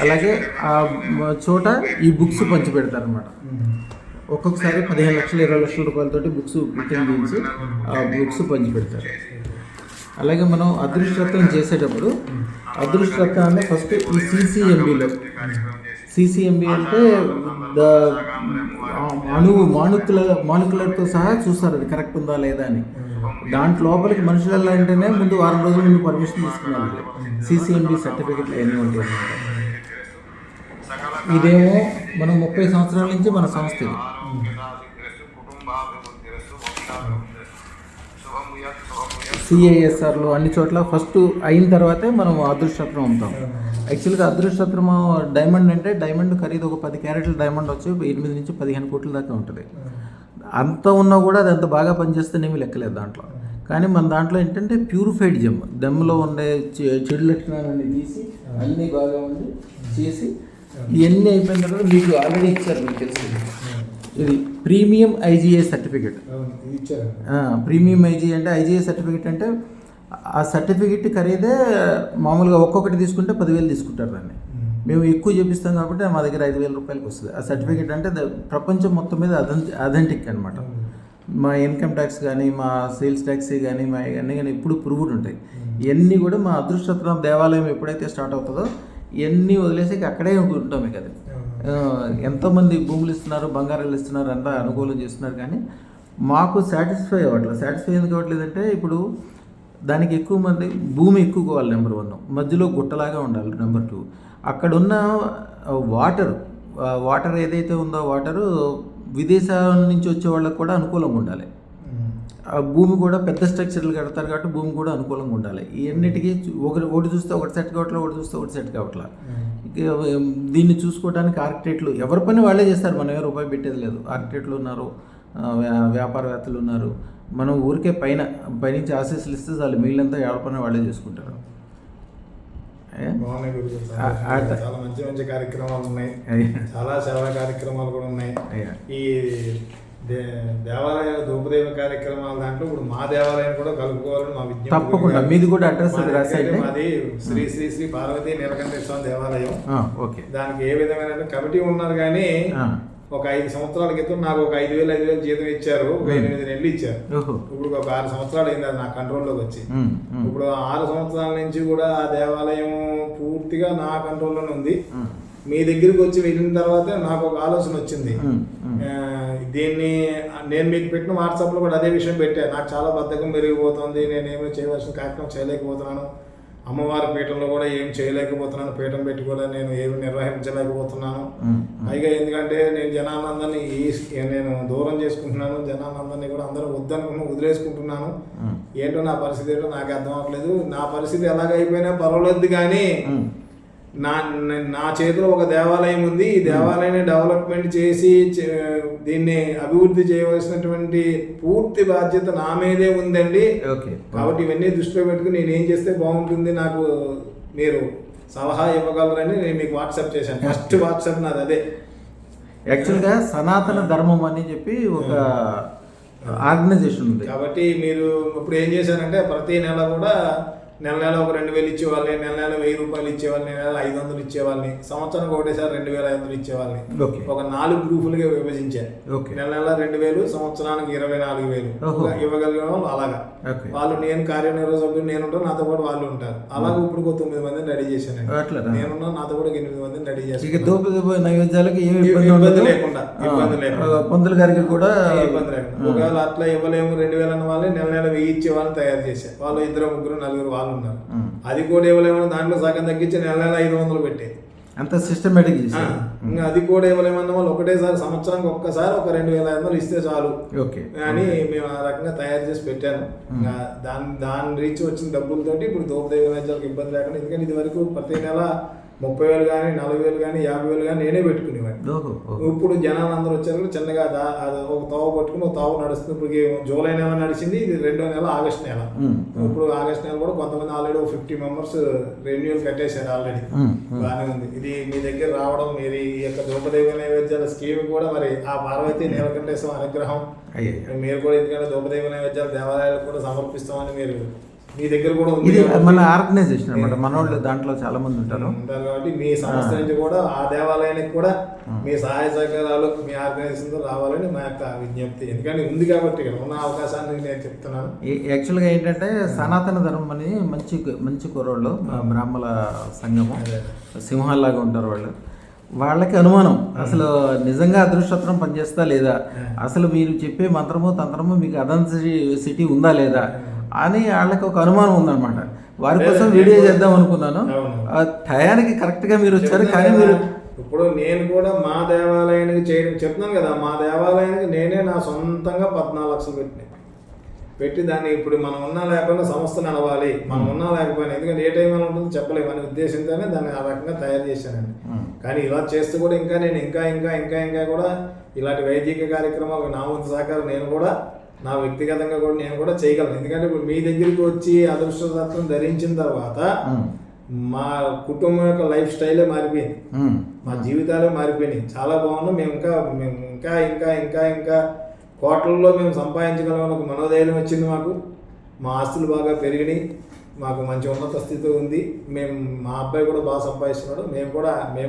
అలాగే ఆ చోట ఈ బుక్స్ పంచి పెడతారనమాట. ఒక్కొక్కసారి 15 లక్షలు 20 లక్షల రూపాయలతోటి బుక్స్ ప్రింటింగ్ చేయించి ఆ బుక్స్ పంచిపెడతారు. అలాగే మనం అదృష్టరత్నం చేసేటప్పుడు అదృష్టరత్నాన్ని ఫస్ట్ ఈ CCMBలో, CCMB అంటే మాలిక్యులర్తో సహా చూస్తారు అది కరెక్ట్ ఉందా లేదా అని. దాంట్లో లోపలికి మనుషులు వెళ్ళాలంటేనే ముందు వారం రోజుల ముందు పర్మిషన్ తీసుకున్నాను. CCMB సర్టిఫికెట్లు ఎన్ని ఉంటాయి అన్నమాట. ఇదేమో మనం 30 సంవత్సరాల నుంచి మన సంస్థ ఇది. CISRలో అన్ని చోట్ల ఫస్ట్ అయిన తర్వాతే మనం అదృష్టరత్నం అమ్ముతాం. యాక్చువల్గా అదృష్టరత్నం డైమండ్ అంటే డైమండ్ ఖరీదు ఒక 10 క్యారెట్ల డైమండ్ వచ్చి 8 నుంచి 15 కోట్ల దాకా ఉంటుంది. అంత ఉన్నా కూడా అది అంత బాగా పనిచేస్తేనేమి లెక్కలేదు దాంట్లో. కానీ మన దాంట్లో ఏంటంటే ప్యూరిఫైడ్ దెమ్మలో ఉండే చెడు లక్షణాలన్నీ తీసి అన్నీ బాగా ఉండి చేసి ఇవన్నీ అయిపోయిన తర్వాత మీకు ఆల్రెడీ ఇచ్చారు, మీకు తెలిసి ఇది premium IGA certificate. Premium IGA అంటే IGA సర్టిఫికెట్ అంటే ఆ సర్టిఫికెట్ ఖరీదే మామూలుగా ఒక్కొక్కటి తీసుకుంటే 10,000 తీసుకుంటారు దాన్ని. మేము ఎక్కువ చూపిస్తాం కాబట్టి మా దగ్గర 5,000 రూపాయలకి వస్తుంది. ఆ సర్టిఫికెట్ అంటే ప్రపంచం మొత్తం మీద అథెంటిక్ అనమాట. మా ఇన్కమ్ ట్యాక్స్ కానీ మా సేల్స్ ట్యాక్స్ కానీ మా ఇవన్నీ కానీ ఇప్పుడు ప్రూవ్డ్ ఉంటాయి. ఇవన్నీ కూడా మా అదృష్టరత్నం దేవాలయం ఎప్పుడైతే స్టార్ట్ అవుతుందో ఇవన్నీ వదిలేసి అక్కడే ఉంటాం. కదా ఎంతోమంది భూములు ఇస్తున్నారు, బంగారాలు ఇస్తున్నారు, అంతా అనుకూలం చేస్తున్నారు. కానీ మాకు సాటిస్ఫై అవ్వట్లేదు. సాటిస్ఫై ఎందుకు అవ్వట్లేదంటే ఇప్పుడు దానికి ఎక్కువ మంది భూమి ఎక్కువ కావాలి, నెంబర్ 1. మధ్యలో గుట్టలాగా ఉండాలి, నెంబర్ 2. అక్కడున్న వాటర్ ఏదైతే ఉందో వాటరు విదేశాల నుంచి వచ్చే వాళ్ళకి కూడా అనుకూలంగా ఉండాలి. ఆ భూమి కూడా పెద్ద స్ట్రక్చర్లు కడతారు కాబట్టి భూమి కూడా అనుకూలంగా ఉండాలి. ఇవన్నిటికీ ఒకటి చూస్తే ఒకటి సెట్ కావట్లేదు, ఒకటి చూస్తే ఒకటి సెట్ కావట్లేదు. దీన్ని చూసుకోవడానికి ఆర్కిటెక్ట్లు ఎవరి పని వాళ్ళే చేస్తారు, మనం ఏ రూపాయి పెట్టేది లేదు. ఆర్కిటెక్ట్లు ఉన్నారు, వ్యాపారవేత్తలు ఉన్నారు. మనం ఊరికే పైనుంచి ఆశీస్సులు ఇస్తే చాలు, మిగిలినంతా ఎవరి పని వాళ్ళే చేసుకుంటారు. చాలా మంచి మంచి కార్యక్రమాలు ఉన్నాయి, చాలా సేవా కార్యక్రమాలు కూడా ఉన్నాయి. ఈ దేవాలయ ధూపదేవ కార్యక్రమాల దాంట్లో ఇప్పుడు మా దేవాలయం కూడా కలుపుకోవాలని మా విజ్ఞప్తి. తప్పకుండా మీది కూడా అడ్రస్ మాది శ్రీ శ్రీ శ్రీ పార్వతీ నీలకంఠేశ్వర స్వామి దేవాలయం. దానికి ఏ విధమైన కమిటీ ఉన్నారు కానీ ఒక 5 సంవత్సరాల క్రితం నాకు ఒక 5,000 జీతం ఇచ్చారు, 8 నెలలు ఇచ్చారు. ఇప్పుడు ఒక 6 సంవత్సరాలు అయింది అది నా కంట్రోల్లోకి వచ్చి. ఇప్పుడు 6 సంవత్సరాల నుంచి కూడా ఆ దేవాలయం పూర్తిగా నా కంట్రోల్లోనే ఉంది. మీ దగ్గరికి వచ్చి వెళ్ళిన తర్వాత నాకు ఒక ఆలోచన వచ్చింది. దీన్ని నేను మీకు పెట్టిన వాట్సాప్లో కూడా అదే విషయం పెట్టాను. నాకు చాలా బద్ధకం పెరిగిపోతుంది, నేనేమీ చేయవలసిన కార్యక్రమం చేయలేకపోతున్నాను. అమ్మవారి పీఠంలో కూడా ఏం చేయలేకపోతున్నాను, పీఠం పెట్టుకోలే నేను ఏమి నిర్వహించలేకపోతున్నాను. పైగా ఎందుకంటే నేను జనానందాన్ని నేను దూరం చేసుకుంటున్నాను, జనానందాన్ని కూడా అందరూ వద్దనుకుని వదిలేసుకుంటున్నాను. ఏంటో నా పరిస్థితి ఏంటో నాకు అర్థం అవ్వట్లేదు. నా పరిస్థితి ఎలాగైపోయినా పర్వాలేదు కానీ నా చేతిలో ఒక దేవాలయం ఉంది. ఈ దేవాలయాన్ని డెవలప్మెంట్ చేసి దీన్ని అభివృద్ధి చేయవలసినటువంటి పూర్తి బాధ్యత నా మీదే ఉందండి. కాబట్టి ఇవన్నీ దృష్టిలో పెట్టుకుని నేను ఏం చేస్తే బాగుంటుంది, నాకు మీరు సలహా ఇవ్వగలరని నేను మీకు వాట్సాప్ చేశాను. ఫస్ట్ వాట్సాప్ నాది అదే. యాక్చువల్గా సనాతన ధర్మం అని చెప్పి ఒక ఆర్గనైజేషన్ ఉంది. కాబట్టి మీరు ఇప్పుడు ఏం చేశారంటే ప్రతి నెల కూడా నెల ఒక 2,000 ఇచ్చేవాళ్ళని, నెల 1,000 రూపాయలు ఇచ్చేవాళ్ళని, నెల 500 ఇచ్చేవాళ్ళని, సంవత్సరానికి ఒకటేసారి 2,500 ఇచ్చేవాళ్ళని ఒక 4 గ్రూపులుగా విభజించారు. నెల 2,000, సంవత్సరానికి 24,000 ఇవ్వగలిగిన వాళ్ళు అలాగా. వాళ్ళు నేను కార్యనిర్వహణ సభ్యులు నేనుంటాను, నాతో పాటు వాళ్ళు ఉంటారు. అలాగే ఇప్పుడు 9 మందిని రెడీ చేశాను. నేనున్నాను, నాతో కూడా 8 మందిని రెడీ చేశాను. నైవేద్యాలకు ఇబ్బంది లేకుండా పంతులు గారికి కూడా ఇబ్బంది లేకుండా. ఒకవేళ అట్లా ఇవ్వలేము 2,000 అన్న వాళ్ళని నెల 1,000 ఇచ్చే వాళ్ళని తయారు చేశారు. వాళ్ళు 2, 3, 4 వాళ్ళు ఉన్నారు. అది కూడా ఇవ్వలేమో దాంట్లో సగం తగ్గించి నెల 500 పెట్టేది. అంత సిస్టమేటిక్ ఇంకా అది కూడా ఇవ్వలేమన్న వాళ్ళు ఒకటేసారి సంవత్సరానికి ఒక్కసారి ఒక 2,500 ఇస్తే చాలు అని మేము ఆ రకంగా తయారు చేసి పెట్టాను. దాని రీచ్ వచ్చిన డబ్బులతోటి ఇప్పుడు ధూపదేవ నైవేద్యాలకు ఇబ్బంది లేకుండా. ఎందుకంటే ఇది వరకు ప్రతి నెల 30,000 కానీ 40,000 కానీ 50,000 కానీ నేనే పెట్టుకునేవాడిని. ఇప్పుడు జనాలు అందరూ వచ్చారు చిన్నగా ఒక తావు పట్టుకుని ఒక తావు నడుస్తుంది. ఇప్పుడు జూలై నెల నడిచింది, ఇది 2వ నెల ఆగస్ట్ నెల. ఇప్పుడు ఆగస్ట్ నెల కూడా కొంతమంది ఆల్రెడీ 50 మెంబర్స్ రెన్యూల్ కట్టేశారు ఆల్రెడీ. బాగానే ఉంది. ఇది మీ దగ్గర రావడం, మీరు ఈ యొక్క ధూపదేవ నైవేద్యాల స్కీమ్ కూడా మరి ఆ పార్వతీ నీలకంఠేశ్వర అనుగ్రహం మీరు కూడా, ఎందుకంటే ధూపదేవ నైవేద్యాల దేవాలయాలకు కూడా సమర్పిస్తామని మీరు మీ దగ్గర కూడా ఉంది ఇది కాబట్టి- మన ఆర్గనైజేషన్ అనమాట, మన వాళ్ళు దాంట్లో చాలా మంది ఉంటారు. ఉంటారు కాబట్టి మీ సంస్థ నుంచి కూడా ఆ దేవాలయానికి కూడా మీ సహాయ సహకారాలు మీ ఆర్గనైజేషన్తో రావాలని మా యొక్క విజ్ఞప్తి. ఎందుకంటే ఉంది కాబట్టి ఇక్కడ ఉన్న అవకాశాన్ని నేను చెప్తున్నాను. యాక్చువల్గా ఏంటంటే సనాతన ధర్మం అని మంచి మంచి కుర్రోళ్ళు, బ్రాహ్మణ సంఘము, సింహాల్లాగా ఉంటారు వాళ్ళు. వాళ్ళకి అనుమానం అసలు నిజంగా అదృష్టత్వం పనిచేస్తా లేదా, అసలు మీరు చెప్పే మంత్రము తంత్రము మీకు అథెంటిసిటీ ఉందా లేదా అని వాళ్ళకి ఒక అనుమానం ఉందన్నమాట. వారి కోసం వీడియో చేద్దాం అనుకున్నాను. ఆ టయానికి కరెక్ట్గా మీరు వచ్చారు. కానీ మీరు ఇప్పుడు నేను కూడా మా దేవాలయానికి చేయడం చెప్తున్నాను కదా, మా దేవాలయానికి నేనే నా సొంతంగా 14 లక్షలు పెట్టి దాన్ని ఇప్పుడు మనం ఉన్నా లేకపోయినా సంస్థ నడవాలి, మనం ఉన్నా లేకపోయినా, ఎందుకంటే ఏ టైం అని ఉంటుందో చెప్పలేము అనే ఉద్దేశంతోనే దాన్ని ఆ రకంగా తయారు చేశానండి. కానీ ఇలా చేస్తూ కూడా ఇంకా నేను ఇంకా కూడా ఇలాంటి వైద్యక కార్యక్రమాలు నా వంతు సహకారం నేను కూడా నా వ్యక్తిగతంగా కూడా నేను కూడా చేయగలను. ఎందుకంటే ఇప్పుడు మీ దగ్గరికి వచ్చి అదృష్టతత్వం ధరించిన తర్వాత మా కుటుంబం యొక్క లైఫ్ స్టైలే మారిపోయింది, మా జీవితాలే మారిపోయినాయి. చాలా బాగున్నాం. మేము ఇంకా కోట్లలో మేము సంపాదించగలం ఒక మనోధైర్యం వచ్చింది మాకు. మా ఆస్తులు బాగా పెరిగినాయి, మాకు మంచి ఉన్నత స్థితి ఉంది. మా అబ్బాయి కూడా బాగా సంపాదిస్తున్నాడు. మేము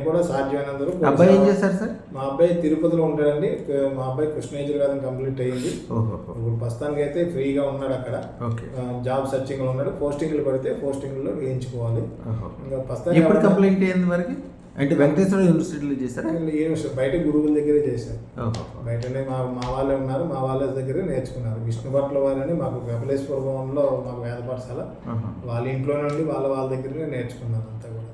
కూడా సాధ్యమైనంత వరకు. అబ్బాయి ఏం చేశారు సార్? మా అబ్బాయి తిరుపతిలో ఉంటాడండి. మా అబ్బాయి కృష్ణేశ్వర కంప్లీట్ అయ్యింది. ఇప్పుడు ప్రస్తుతానికి అయితే ఫ్రీగా ఉన్నాడు అక్కడ. జాబ్ సర్చింగ్ లో ఉన్నాడు. పోస్టింగ్లు పడితే పోస్టింగ్లో వేయించుకోవాలి. ఇంకా ప్రస్తుతానికి కంప్లైంట్ అయ్యింది వరకు అంటే వెంకటేశ్వర యూనివర్సిటీలో చేశారా? బయట గురువుల దగ్గరే చేశారు. బయటనే మా వాళ్ళే ఉన్నారు, మా వాళ్ళ దగ్గరే నేర్చుకున్నారు. విష్ణు భట్ల వారని మాకు కపిలేశ్వర భవన్లో మాకు వేద పాఠశాల, వాళ్ళ ఇంట్లో నుండి వాళ్ళ దగ్గరనే నేర్చుకున్నారు. అంతా కూడా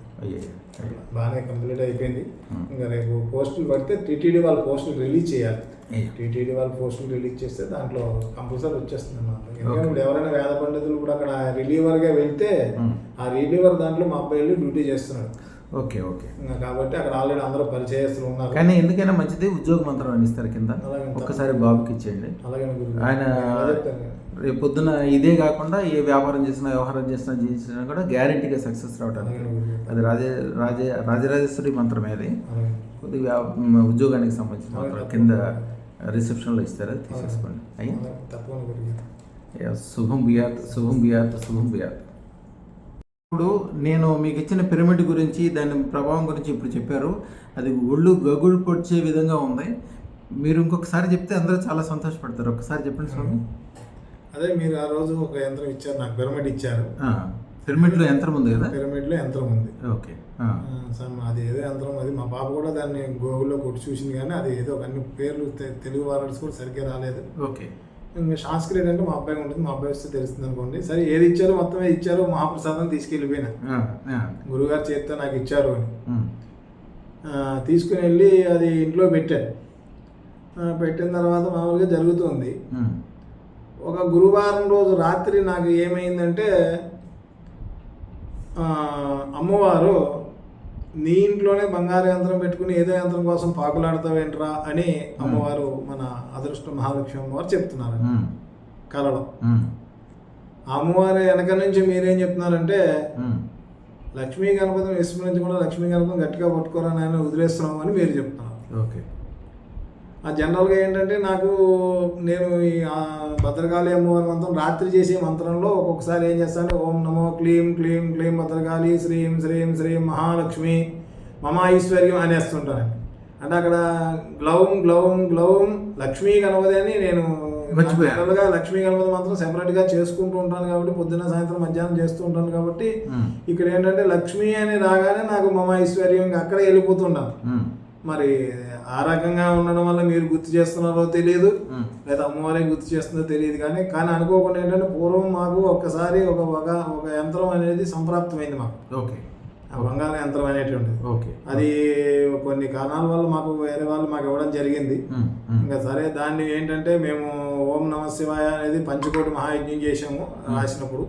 బాగానే కంప్లీట్ అయిపోయింది. ఇంకా రేపు పోస్టులు పడితే టీటీడీ వాళ్ళ పోస్టులు రిలీజ్ చేయాలి. టీటీడీ వాళ్ళ పోస్టులు రిలీజ్ చేస్తే దాంట్లో కంపల్సరీ వచ్చేస్తుంది అన్నమాట. ఎందుకంటే ఇప్పుడు ఎవరైనా వేద పండితులు కూడా అక్కడ రిలీవర్గా వెళ్తే ఆ రిలీవర్ దాంట్లో మా అబ్బాయి వెళ్ళి డ్యూటీ చేస్తున్నాడు. ఓకే కాబట్టి అక్కడ ఆల్రెడీ అందరూ పరిచయస్తులు ఉన్నారు. కానీ ఎందుకైనా మంచిది ఉద్యోగ మంత్రం అని ఇస్తారు కింద, ఒక్కసారి బాబుకి ఇచ్చేయండి. ఆయన రేపు పొద్దున ఇదే కాకుండా ఏ వ్యాపారం చేసినా వ్యవహారం చేసినా కూడా గ్యారెంటీగా సక్సెస్ రావడానికి అది రాజరాజేశ్వరి మంత్రమే. అది కొద్దిగా ఉద్యోగానికి సంబంధించిన మంత్రం కింద రిసెప్షన్లో ఇస్తారు, అది తీసేసుకోండి. అయ్యి శుభం బియాత్. ఇప్పుడు నేను మీకు ఇచ్చిన పిరమిడ్ గురించి దాని ప్రభావం గురించి ఇప్పుడు చెప్పారు. అది ఒళ్ళు గగుడు పొడిచే విధంగా ఉంది. మీరు ఇంకొకసారి చెప్తే అందరూ చాలా సంతోషపడతారు. ఒకసారి చెప్పండి స్వామి. అదే మీరు ఆ రోజు ఒక యంత్రం ఇచ్చారు, నాకు పిరమిడ్ ఇచ్చారు. పిరమిడ్లో యంత్రం ఉంది కదా? పిరమిడ్లో యంత్రం ఉంది. ఓకే. అది ఏదో యంత్రం, అది మా పాప కూడా దాన్ని గూగుల్లో కొట్టి చూసింది. కానీ అది ఏదో అన్ని పేర్లు తెలుగు వర్డ్స్ కూడా సరిగ్గా రాలేదు. ఓకే. ఇంకా సంస్కృతి అంటే మా అబ్బాయి ఉంటుంది, మా అబ్బాయి వస్తే తెలుస్తుంది అనుకోండి. సరే ఏది ఇచ్చారో మొత్తమే ఇచ్చారు. మహాప్రసాదం తీసుకెళ్ళిపోయినా, గురువుగారు చేస్తే నాకు ఇచ్చారు అని తీసుకుని వెళ్ళి అది ఇంట్లో పెట్టాను. పెట్టిన తర్వాత మామూలుగా జరుగుతుంది. ఒక గురువారం రోజు రాత్రి నాకు ఏమైందంటే అమ్మవారు నీ ఇంట్లోనే బంగారు యంత్రం పెట్టుకుని ఏదో యంత్రం కోసం పాకులాడతావేంట్రా అని అమ్మవారు మన అదృష్ట మహాలక్ష్మి అమ్మవారు చెప్తున్నారు కళలో. అమ్మవారు వెనక నుంచి మీరేం చెప్తున్నారంటే లక్ష్మీ గణపతిని విస్మరించి కూడా లక్ష్మీ గణపతిని గట్టిగా పట్టుకోరా నాయన వదిలేస్తున్నాము అని మీరు చెప్తున్నారు. ఓకే. ఆ జనరల్గా ఏంటంటే నేను ఈ భద్రకాళి అమ్మవారి మంత్రం రాత్రి చేసే మంత్రంలో ఒక్కొక్కసారి ఏం చేస్తాను, ఓం నమో క్లీం క్లీం క్లీం భద్రకాళి శ్రీం శ్రీం శ్రీం మహాలక్ష్మి మమ ఐశ్వర్యం అనేస్తుంటాను. అంటే అక్కడ గ్లౌం గ్లౌం గ్లౌం లక్ష్మీ గణపతి అని నేను జనరల్గా లక్ష్మీ గణపతి మంత్రం సెపరేట్గా చేసుకుంటూ ఉంటాను కాబట్టి పొద్దున్న సాయంత్రం మధ్యాహ్నం చేస్తూ ఉంటాను కాబట్టి ఇక్కడ ఏంటంటే లక్ష్మీ అని రాగానే నాకు మమ ఐశ్వర్యం ఇంకా అక్కడే వెళ్ళిపోతుంటాను. మరి ఆ రకంగా ఉండడం వల్ల మీరు గుర్తు చేస్తున్నారో తెలియదు, లేదా అమ్మవారే గుర్తు చేస్తుందో తెలియదు. కానీ అనుకోకుండా ఏంటంటే పూర్వం మాకు ఒక్కసారి ఒక యంత్రం అనేది సంప్రాప్తమైంది మాకు. ఓకే. ఆ బంగారు యంత్రం అనేటువంటిది. ఓకే. అది కొన్ని కారణాల వల్ల మాకు వేరే వాళ్ళు మాకు ఇవ్వడం జరిగింది. ఇంకా సరే దాన్ని ఏంటంటే మేము ఓం నమ శివాయ అనేది పంచకోటి మహాయజ్ఞం చేసాము రాసినప్పుడు.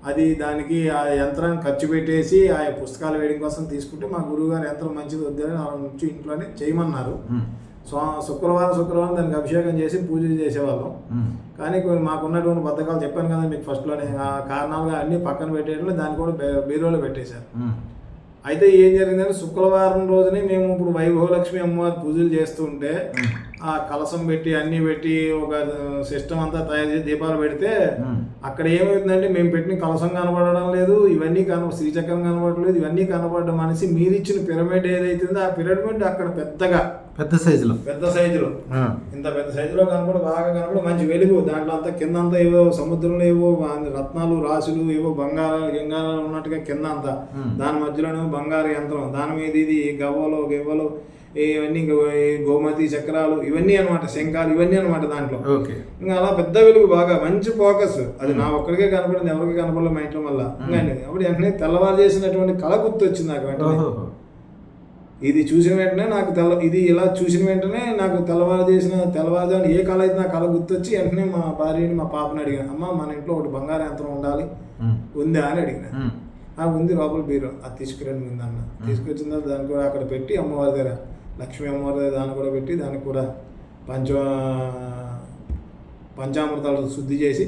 అది దానికి ఆ యంత్రాన్ని ఖర్చు పెట్టేసి ఆ పుస్తకాలు వేయడం కోసం తీసుకుంటే మా గురువుగారు యంత్రం మంచిది వద్దని ఆ నుంచి ఇంట్లోనే చేయమన్నారు. శుక్రవారం దానికి అభిషేకం చేసి పూజలు చేసేవాళ్ళం. కానీ మాకున్నటువంటి బద్ధకాలు చెప్పాను కదా మీకు ఫస్ట్లోనే, ఆ కారణాలుగా అన్ని పక్కన పెట్టేయడంలో దాన్ని కూడా బీరువాలో పెట్టేశారు. అయితే ఏం జరిగిందంటే శుక్రవారం రోజునే మేము ఇప్పుడు వైభవలక్ష్మి అమ్మవారి పూజలు చేస్తుంటే ఆ కలసం పెట్టి అన్ని పెట్టి ఒక సిస్టమ్ అంతా తయారు చేసి దీపాలు పెడితే అక్కడ ఏమైందంటే మేము పెట్టిన కలసం కనబడడం లేదు, ఇవన్నీ శ్రీచక్రం కనబడలేదు, ఇవన్నీ కనబడడం అనేసి మీరు ఇచ్చిన పిరమిడ్ ఏదైతే ఉందో ఆ పిరమిడ్ అక్కడ పెద్ద సైజులో ఇంత పెద్ద సైజులో బాగా కనపడి మంచి వెలుగు, దాంట్లో అంతా కింద అంతా ఏవో సముద్రంలో ఏవో రత్నాలు రాసులు ఏవో బంగారాలు గింగారాలు ఉన్నట్టుగా కింద అంతా, దాని మధ్యలోనే బంగారు యంత్రం, దాని మీద ఇది గవ్వలు ఇవన్నీ గోమతి చక్రాలు ఇవన్నీ అనమాట, శంఖాలు ఇవన్నీ అనమాట దాంట్లో. ఇంకా అలా పెద్ద వెలుగు బాగా మంచి ఫోకస్, అది నా ఒక్కడికే కనపడింది, ఎవరికి కనపడలేదు మా ఇంట్లో వల్ల. అప్పుడు వెంటనే తెల్లవారు చేసినటువంటి కళ గుర్తు వచ్చింది నాకు వెంటనే. ఇది చూసిన వెంటనే నాకు ఇది ఇలా చూసిన వెంటనే నాకు తెల్లవారుజామున ఏ కళ అయితే నా కళ గుర్తొచ్చి వెంటనే మా భార్యని మా పాపని అడిగాను, అమ్మ మన ఇంట్లో ఒకటి బంగారు యంత్రం ఉండాలి, ఉందా అని అడిగిన. ఉంది లోపల బీరో, అది తీసుకురండి ముందు అన్న. తీసుకొచ్చిన తర్వాత దాన్ని కూడా అక్కడ పెట్టి అమ్మవారి దగ్గర లక్ష్మీ అమ్మవారి దగ్గర దాన్ని కూడా పెట్టి దానికి కూడా పంచామృతాలు శుద్ధి చేసి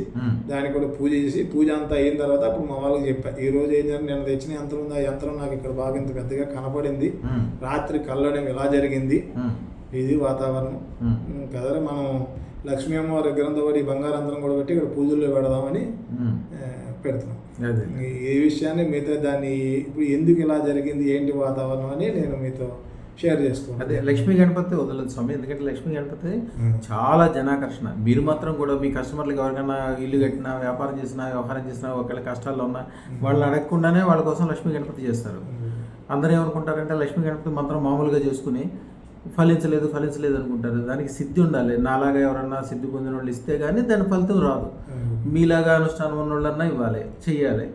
దానికి కూడా పూజ చేసి పూజ అంతా అయిన తర్వాత అప్పుడు మా వాళ్ళకి చెప్పాను, ఈ రోజు ఏం జరిగింది, నేను తెచ్చిన యంత్రం ఉంది, ఆ యంత్రం నాకు ఇక్కడ బాగా ఇంత పెద్దగా కనపడింది, రాత్రి కళ్ళడం ఇలా జరిగింది, ఇది వాతావరణం కదా, మనం లక్ష్మీ అమ్మవారి విగ్రహంతో కూడా ఈ బంగారు యంత్రం కూడా పెట్టి ఇక్కడ పూజల్లో పెడదామని పెడుతున్నాం. ఈ విషయాన్ని మీతో దాన్ని ఇప్పుడు ఎందుకు ఇలా జరిగింది ఏంటి వాతావరణం అని నేను మీతో షేర్ చేసుకోండి. అదే లక్ష్మీ గణపతి వదలదు స్వామి, ఎందుకంటే లక్ష్మీ గణపతి చాలా జనాకర్షణ. మీరు మాత్రం కూడా మీ కస్టమర్లకు ఎవరికైనా ఇల్లు కట్టినా, వ్యాపారం చేసినా, వ్యవహారం చేసినా, ఒకవేళ కష్టాల్లో ఉన్నా వాళ్ళని అడగకుండానే వాళ్ళ కోసం లక్ష్మీ గణపతి చేస్తారు. అందరూ ఏమనుకుంటారంటే లక్ష్మీ గణపతి మాత్రం మామూలుగా చేసుకుని ఫలించలేదు అనుకుంటారు. దానికి సిద్ధి ఉండాలి. నాలాగా ఎవరన్నా సిద్ధి పొందిన వాళ్ళు ఇస్తే కానీ దాని ఫలితం రాదు. మీలాగా అనుష్ఠానం ఉన్న వాళ్ళన్నా ఇవ్వాలి, చెయ్యాలి.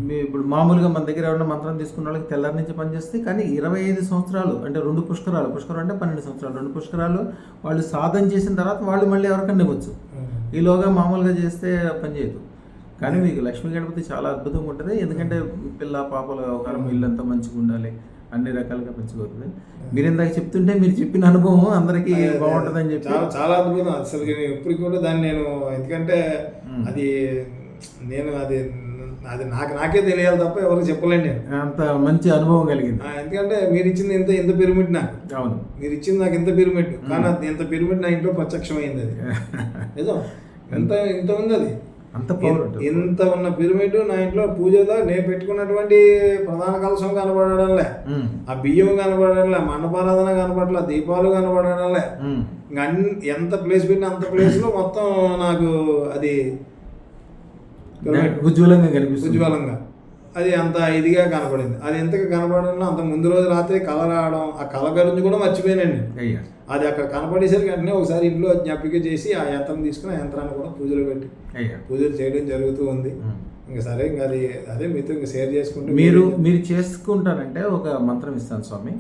మీ ఇప్పుడు మామూలుగా మన దగ్గర ఎవరైనా మంత్రం తీసుకున్న వాళ్ళకి తెల్లారి నుంచి పనిచేస్తే, కానీ 25 సంవత్సరాలు అంటే 2 పుష్కరాలు అంటే 12 సంవత్సరాలు 2 పుష్కరాలు వాళ్ళు సాధన చేసిన తర్వాత వాళ్ళు మళ్ళీ ఎవరికన్నా ఇవ్వచ్చు. ఈలోగా మామూలుగా చేస్తే పనిచేయదు. కానీ మీకు లక్ష్మీ గణపతి చాలా అద్భుతంగా ఉంటుంది. ఎందుకంటే పిల్ల పాపల వ్యవహారం ఇల్లంతా మంచిగా ఉండాలి, అన్ని రకాలుగా పెంచుకోతుంది. మీరు ఇందాక చెప్తుంటే మీరు చెప్పిన అనుభవం అందరికీ బాగుంటుందని చెప్పి చాలా అద్భుతం. అసలు ఇప్పటికి కూడా దాన్ని నేను, ఎందుకంటే అది నాకే తెలియాలి తప్ప ఎవరికి చెప్పలేండి. అంత మంచి అనుభవం కలిగింది. ఎందుకంటే మీరు ఇచ్చింది ఇంత పిరమిడ్ నాకు. అవును, మీరు ఇచ్చింది నాకు ఇంత పిరమిడ్, కానీ అది ఇంత పిరమిడ్ నా ఇంట్లో ప్రత్యక్షమైంది. అది నిజం. ఇంత ఉంది అది, ఇంత ఉన్న పిరమిడ్ నా ఇంట్లో పూజలో నేను పెట్టుకున్నటువంటి ప్రధాన కలశం కనబడడంలే, ఆ బియ్యం కనబడడంలే, మండపారాధన కనబడలే, దీపాలు కనబడడంలే. ఎంత ప్లేస్ పెట్టినా అంత ప్లేస్ లో మొత్తం నాకు అది ఉజ్వలంగా అది అంత ఇదిగా కనపడింది. అది ఎంతగా కనపడంలో అంత ముందు రోజు రాత్రి కళ రావడం, ఆ కళ గురించి కూడా మర్చిపోయానండి. అది అక్కడ కనపడేసరికి వెంటనే ఒకసారి ఇంట్లో జ్ఞాపిక చేసి ఆ యంత్రం తీసుకుని ఆ యంత్రాన్ని కూడా పూజలు పెట్టి పూజలు చేయడం జరుగుతూ ఉంది. ఇంకా సరే, ఇంకా అదే మీతో ఇంకా షేర్ చేసుకుంటే మీరు చేసుకుంటారంటే ఒక మంత్రం ఇస్తాను స్వామి,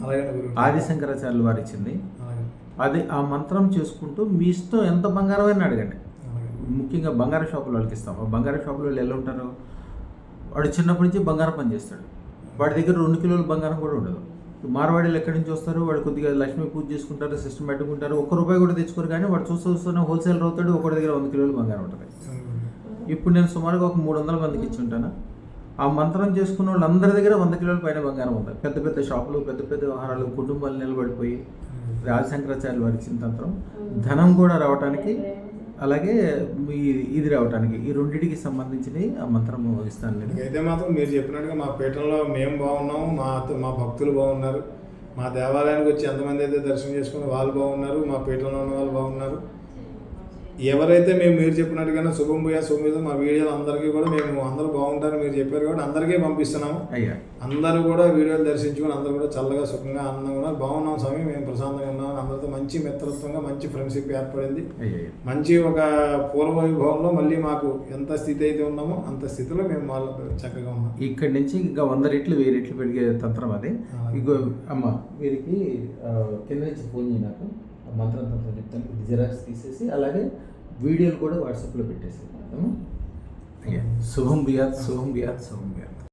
ఆదిశంకరాచార్యులు వారు ఇచ్చింది. అది ఆ మంత్రం చేసుకుంటూ మీ ఇష్టం ఎంత బంగారమైనా అడగండి. ముఖ్యంగా బంగారం షాపుల వాళ్ళకి ఇస్తాం. బంగారం షాపుల వాళ్ళు ఎలా ఉంటారు, వాడు చిన్నప్పటి నుంచి బంగారం పని చేస్తాడు, వాడి దగ్గర 2 కిలోల బంగారం కూడా ఉండదు. మార్వాడీలు ఎక్కడి నుంచి వస్తారు, వాడు కొద్దిగా లక్ష్మీ పూజ చేసుకుంటారు, సిస్టమ్ పెట్టుకుంటారు, ₹1 కూడా తెచ్చుకోరు. కానీ వాడు చూస్తూనే హోల్సేలర్ అవుతాడు, ఒకటి దగ్గర 100 కిలోల బంగారం ఉంటుంది. ఇప్పుడు నేను సుమారుగా ఒక 300 మందికి ఇచ్చి ఉంటాను. ఆ మంత్రం చేసుకున్న వాళ్ళందరి దగ్గర 100 కిలోల పైన బంగారం ఉంటుంది. పెద్ద పెద్ద షాపులు, పెద్ద పెద్ద వ్యవహారాలు, కుటుంబాలు నిలబడిపోయి ఆదిశంకరాచార్యులు వారి ఇచ్చిన తంత్రం ధనం కూడా రావడానికి, అలాగే ఇది రావడానికి, ఈ రెండింటికి సంబంధించిన ఆ మంత్రము ఇస్తాను నేను. అయితే మాత్రం మీరు చెప్పినట్టుగా మా పీఠంలో మేము బాగున్నాము, మా భక్తులు బాగున్నారు, మా దేవాలయానికి వచ్చి ఎంతమంది అయితే దర్శనం చేసుకుని వాళ్ళు బాగున్నారు, మా పీఠంలో ఉన్న వాళ్ళు బాగున్నారు. ఎవరైతే మీరు చెప్పినట్టుగానే శుభం భూయా శుభం మా వీడియోలు అందరికీ కూడా మేము అందరూ బాగుంటారు మీరు చెప్పారు కాబట్టి అందరికీ పంపిస్తున్నాము. అందరూ కూడా వీడియోలు దర్శించుకొని అందరూ కూడా చల్లగా సుఖంగా ఆనందంగా ఉన్నారు. బాగున్నాం స్వామి, మేము ప్రశాంతంగా ఉన్నాం. అందరితో మంచి మిత్రత్వంగా మంచి ఫ్రెండ్షిప్ ఏర్పడింది. మంచి ఒక పూర్వ వైభవంలో మళ్ళీ మాకు ఎంత స్థితి అయితే ఉన్నామో అంత స్థితిలో మేము వాళ్ళు చక్కగా ఉన్నాం. ఇక్కడి నుంచి ఇంకా 100 రెట్లు 1000 రెట్లు పెరిగే తంత్రం అది. ఇగో అమ్మ వీరికి కింద నుంచి ఫోన్ చేయి, నాకు మంత్రం తంత్రం చెప్తాను. ఇది జిరాక్స్ తీసేసి అలాగే వీడియోలు కూడా వాట్సాప్లో పెట్టేసి శుభం బియాత్ శుభం బియాత్ శుభం బియాత్.